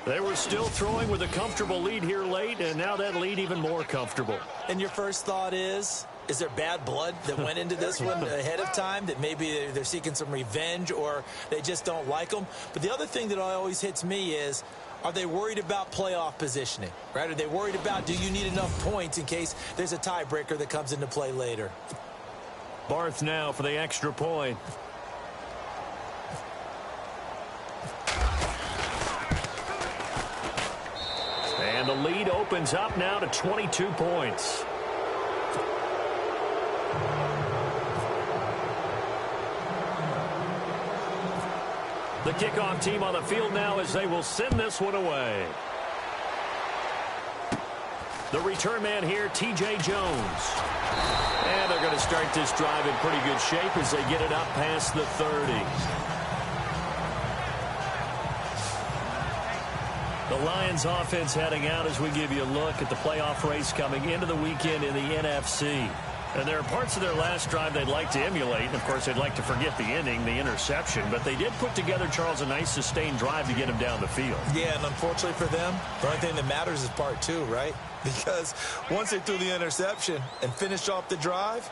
They were still throwing with a comfortable lead here late, and now that lead even more comfortable. And your first thought is there bad blood that went into this one ahead of time, that maybe they're seeking some revenge or they just don't like them? But the other thing that always hits me is, are they worried about playoff positioning, right? Are they worried about, do you need enough points in case there's a tiebreaker that comes into play later? Barth now for the extra point. And the lead opens up now to 22 points. The kickoff team on the field now as they will send this one away. The return man here, T.J. Jones. And they're going to start this drive in pretty good shape as they get it up past the 30. The Lions offense heading out as we give you a look at the playoff race coming into the weekend in the NFC. And there are parts of their last drive they'd like to emulate. And, of course, they'd like to forget the ending, the interception. But they did put together, Charles, a nice sustained drive to get him down the field. Yeah, and unfortunately for them, the only thing that matters is part 2, right? Because once they threw the interception and finished off the drive,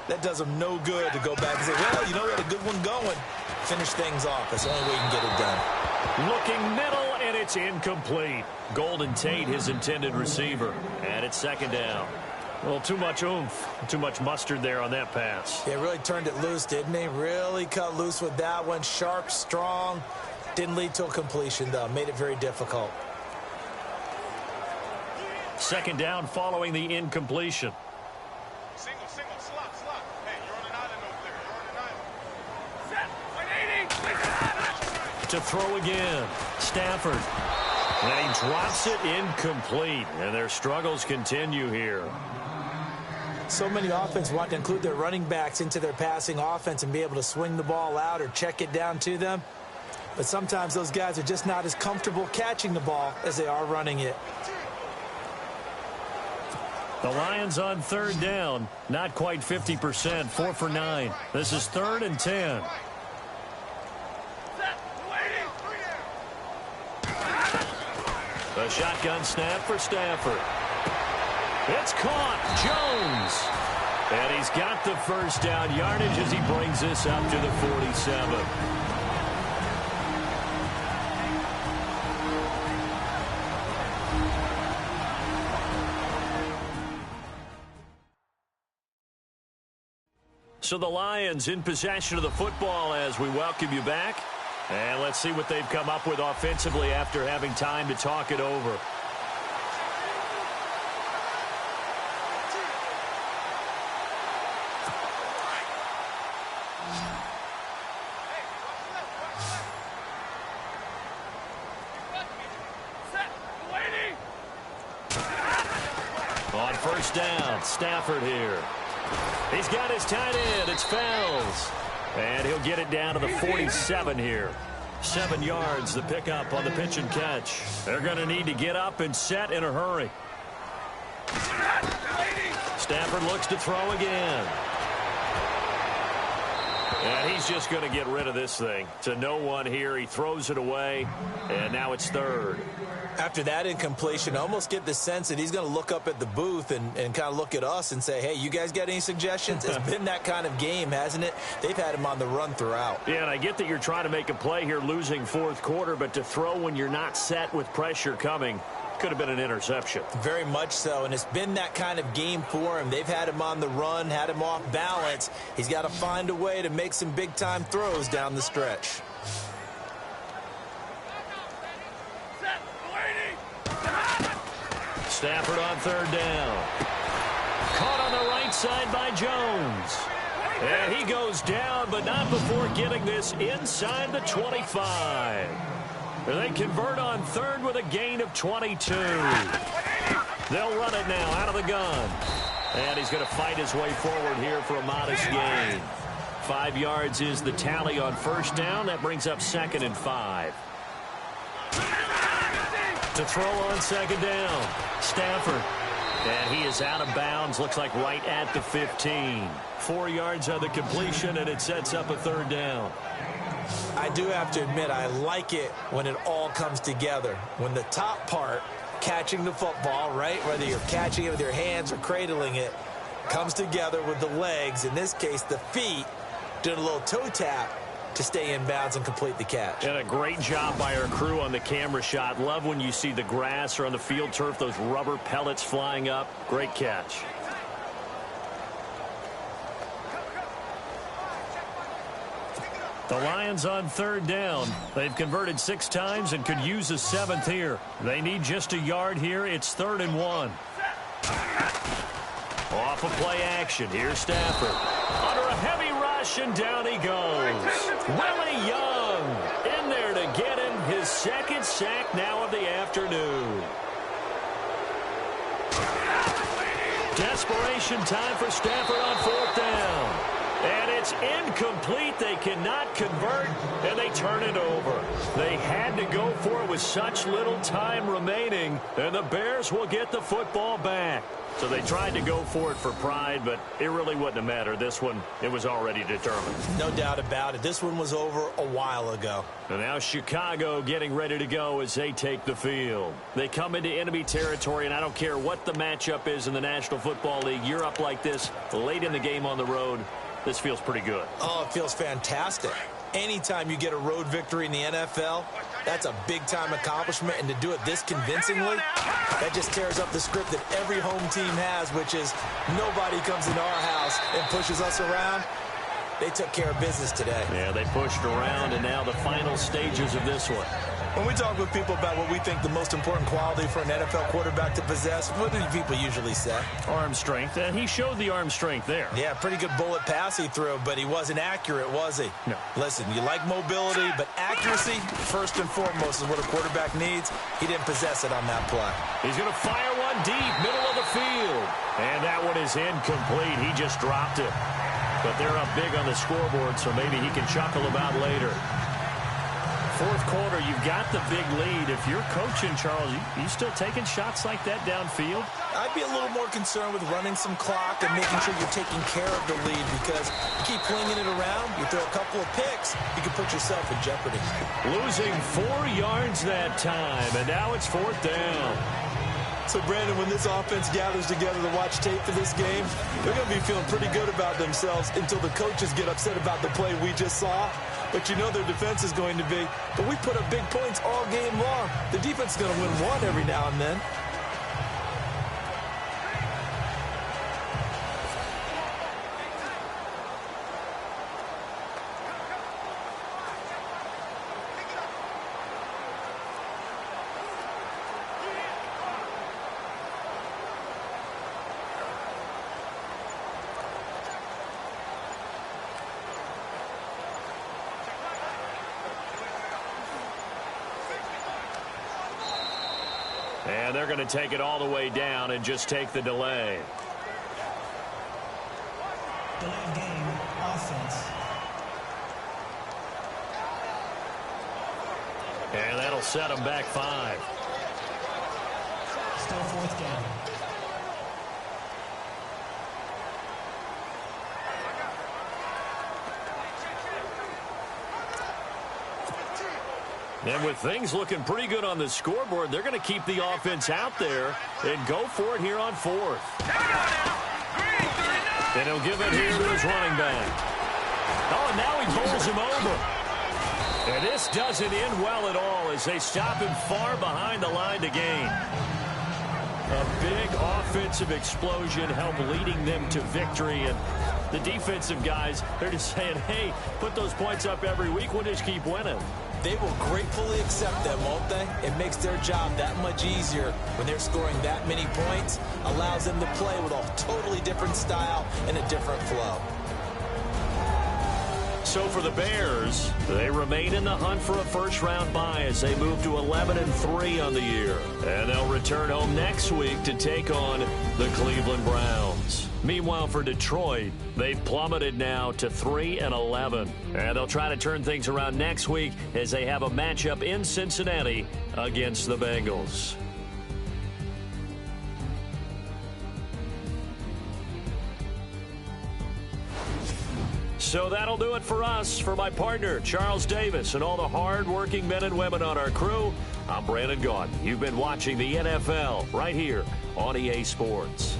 that does them no good to go back and say, well, you know, we had a good one going. Finish things off. That's the only way you can get it done. Looking middle, and it's incomplete. Golden Tate, his intended receiver. And it's second down. Well, too much oomph, too much mustard there on that pass. Yeah, really turned it loose, didn't he? Really cut loose with that one. Sharp, strong. Didn't lead to a completion, though. Made it very difficult. Second down following the incompletion. Single, slot. Hey, you're on an island over there. You're on an island. To throw again. Stafford. And he drops it incomplete. And their struggles continue here. So many offense want to include their running backs into their passing offense and be able to swing the ball out or check it down to them. But sometimes those guys are just not as comfortable catching the ball as they are running it. The Lions on third down. Not quite 50%. 4 for 9. This is 3rd and 10. A shotgun snap for Stafford. It's caught. Jones. And he's got the first down yardage as he brings this up to the 47. So the Lions in possession of the football as we welcome you back. And let's see what they've come up with offensively after having time to talk it over. On first down, Stafford here. He's got his tight end. It's Fells. And he'll get it down to the 47 here. 7 yards, the pickup on the pitch and catch. They're going to need to get up and set in a hurry. Stafford looks to throw again. And he's just going to get rid of this thing. To no one here. He throws it away. And now it's 3rd. After that incompletion, I almost get the sense that he's going to look up at the booth and kind of look at us and say, hey, you guys got any suggestions? It's been that kind of game, hasn't it? They've had him on the run throughout. Yeah, and I get that you're trying to make a play here losing 4th quarter, but to throw when you're not set with pressure coming could have been an interception. Very much so, and it's been that kind of game for him. They've had him on the run, had him off balance. He's got to find a way to make some big-time throws down the stretch. Stafford on 3rd down. Caught on the right side by Jones. And he goes down, but not before getting this inside the 25. They convert on 3rd with a gain of 22. They'll run it now out of the gun. And he's going to fight his way forward here for a modest gain. 5 yards is the tally on first down. That brings up 2nd and 5. To throw on 2nd down, Stafford. And he is out of bounds, looks like right at the 15. 4 yards on the completion, and it sets up a 3rd down. I do have to admit, I like it when it all comes together. When the top part, catching the football, right, whether you're catching it with your hands or cradling it, comes together with the legs, in this case the feet, doing a little toe tap to stay in bounds and complete the catch. And a great job by our crew on the camera shot. Love when you see the grass or on the field turf, those rubber pellets flying up. Great catch. The Lions on 3rd down. They've converted 6 times and could use a 7th here. They need just a yard here. It's 3rd and 1. Off of play action. Here's Stafford. Under a heavy rush, and down he goes. Willie Young in there to get him his 2nd sack now of the afternoon. Desperation time for Stafford on 4th down. And it's incomplete. They cannot convert, and they turn it over. They had to go for it with such little time remaining, and the Bears will get the football back. So they tried to go for it for pride, but it really wouldn't have mattered. This one, it was already determined. No doubt about it. This one was over a while ago. And now Chicago getting ready to go as they take the field. They come into enemy territory, and I don't care what the matchup is in the National Football League. You're up like this late in the game on the road. This feels pretty good. Oh, it feels fantastic. Anytime you get a road victory in the NFL, that's a big-time accomplishment, and to do it this convincingly, that just tears up the script that every home team has, which is nobody comes into our house and pushes us around. They took care of business today. Yeah, they pushed around, and now the final stages of this one. When we talk with people about what we think the most important quality for an NFL quarterback to possess, what do people usually say? Arm strength, and he showed the arm strength there. Yeah, pretty good bullet pass he threw, but he wasn't accurate, was he? No. Listen, you like mobility, but accuracy, first and foremost, is what a quarterback needs. He didn't possess it on that play. He's going to fire one deep, middle of the field. And that one is incomplete. He just dropped it. But they're up big on the scoreboard, so maybe he can chuckle about later. 4th quarter, you've got the big lead. If you're coaching, Charles, you still taking shots like that downfield? I'd be a little more concerned with running some clock and making sure you're taking care of the lead, because you keep flinging it around, you throw a couple of picks, you can put yourself in jeopardy. Losing 4 yards that time, and now it's 4th down. So, Brandon, when this offense gathers together to watch tape for this game, they're going to be feeling pretty good about themselves until the coaches get upset about the play we just saw. But you know their defense is going to be. But we put up big points all game long. The defense is going to win one every now and then. And they're going to take it all the way down and just take the delay. Delayed game, offense. And that'll set them back 5. Still 4th down. And with things looking pretty good on the scoreboard, they're going to keep the offense out there and go for it here on 4th. And he'll give it here to his running back. Oh, and now he pulls him over. And this doesn't end well at all as they stop him far behind the line to gain. A big offensive explosion helped leading them to victory. And the defensive guys, they're just saying, hey, put those points up every week. We'll just keep winning. They will gratefully accept them, won't they? It makes their job that much easier when they're scoring that many points. Allows them to play with a totally different style and a different flow. So for the Bears, they remain in the hunt for a first-round bye as they move to 11-3 on the year. And they'll return home next week to take on the Cleveland Browns. Meanwhile, for Detroit, they've plummeted now to 3-11. And they'll try to turn things around next week as they have a matchup in Cincinnati against the Bengals. So that'll do it for us. For my partner, Charles Davis, and all the hard-working men and women on our crew, I'm Brandon Gaudin. You've been watching the NFL right here on EA Sports.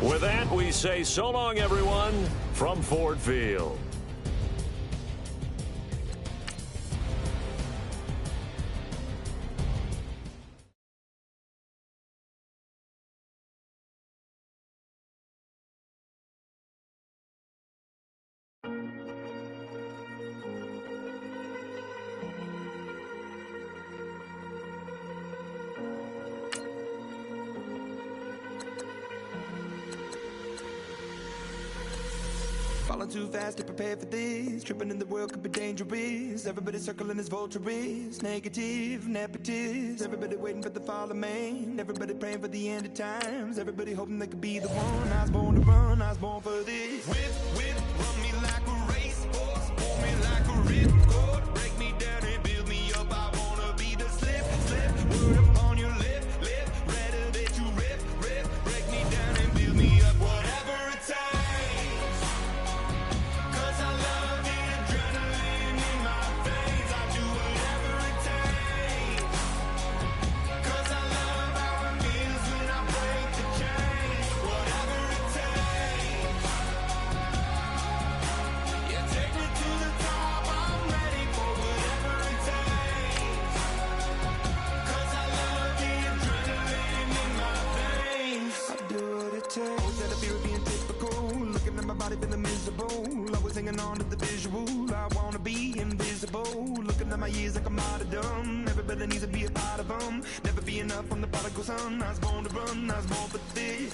With that, we say so long, everyone, from Ford Field. Falling too fast to prepare for this. Tripping in the world could be dangerous. Everybody circling as vultures. Negative, nepotist. Everybody waiting for the fall of man. Everybody praying for the end of times. Everybody hoping they could be the one. I was born to run, I was born for this. Whip, run me like a racehorse. Pull me like a ripcord. Break me down and build me up. I wanna be the slip. Word up on your lip. Rather that you rip. Break me down and build me up. Whatever it takes. Feeling miserable, always hanging on to the visual. I wanna be invisible, looking at my years like I'm martyrdom. Everybody needs to be a part of them. Never be enough from the prodigal son. I was born to run, I was born for this.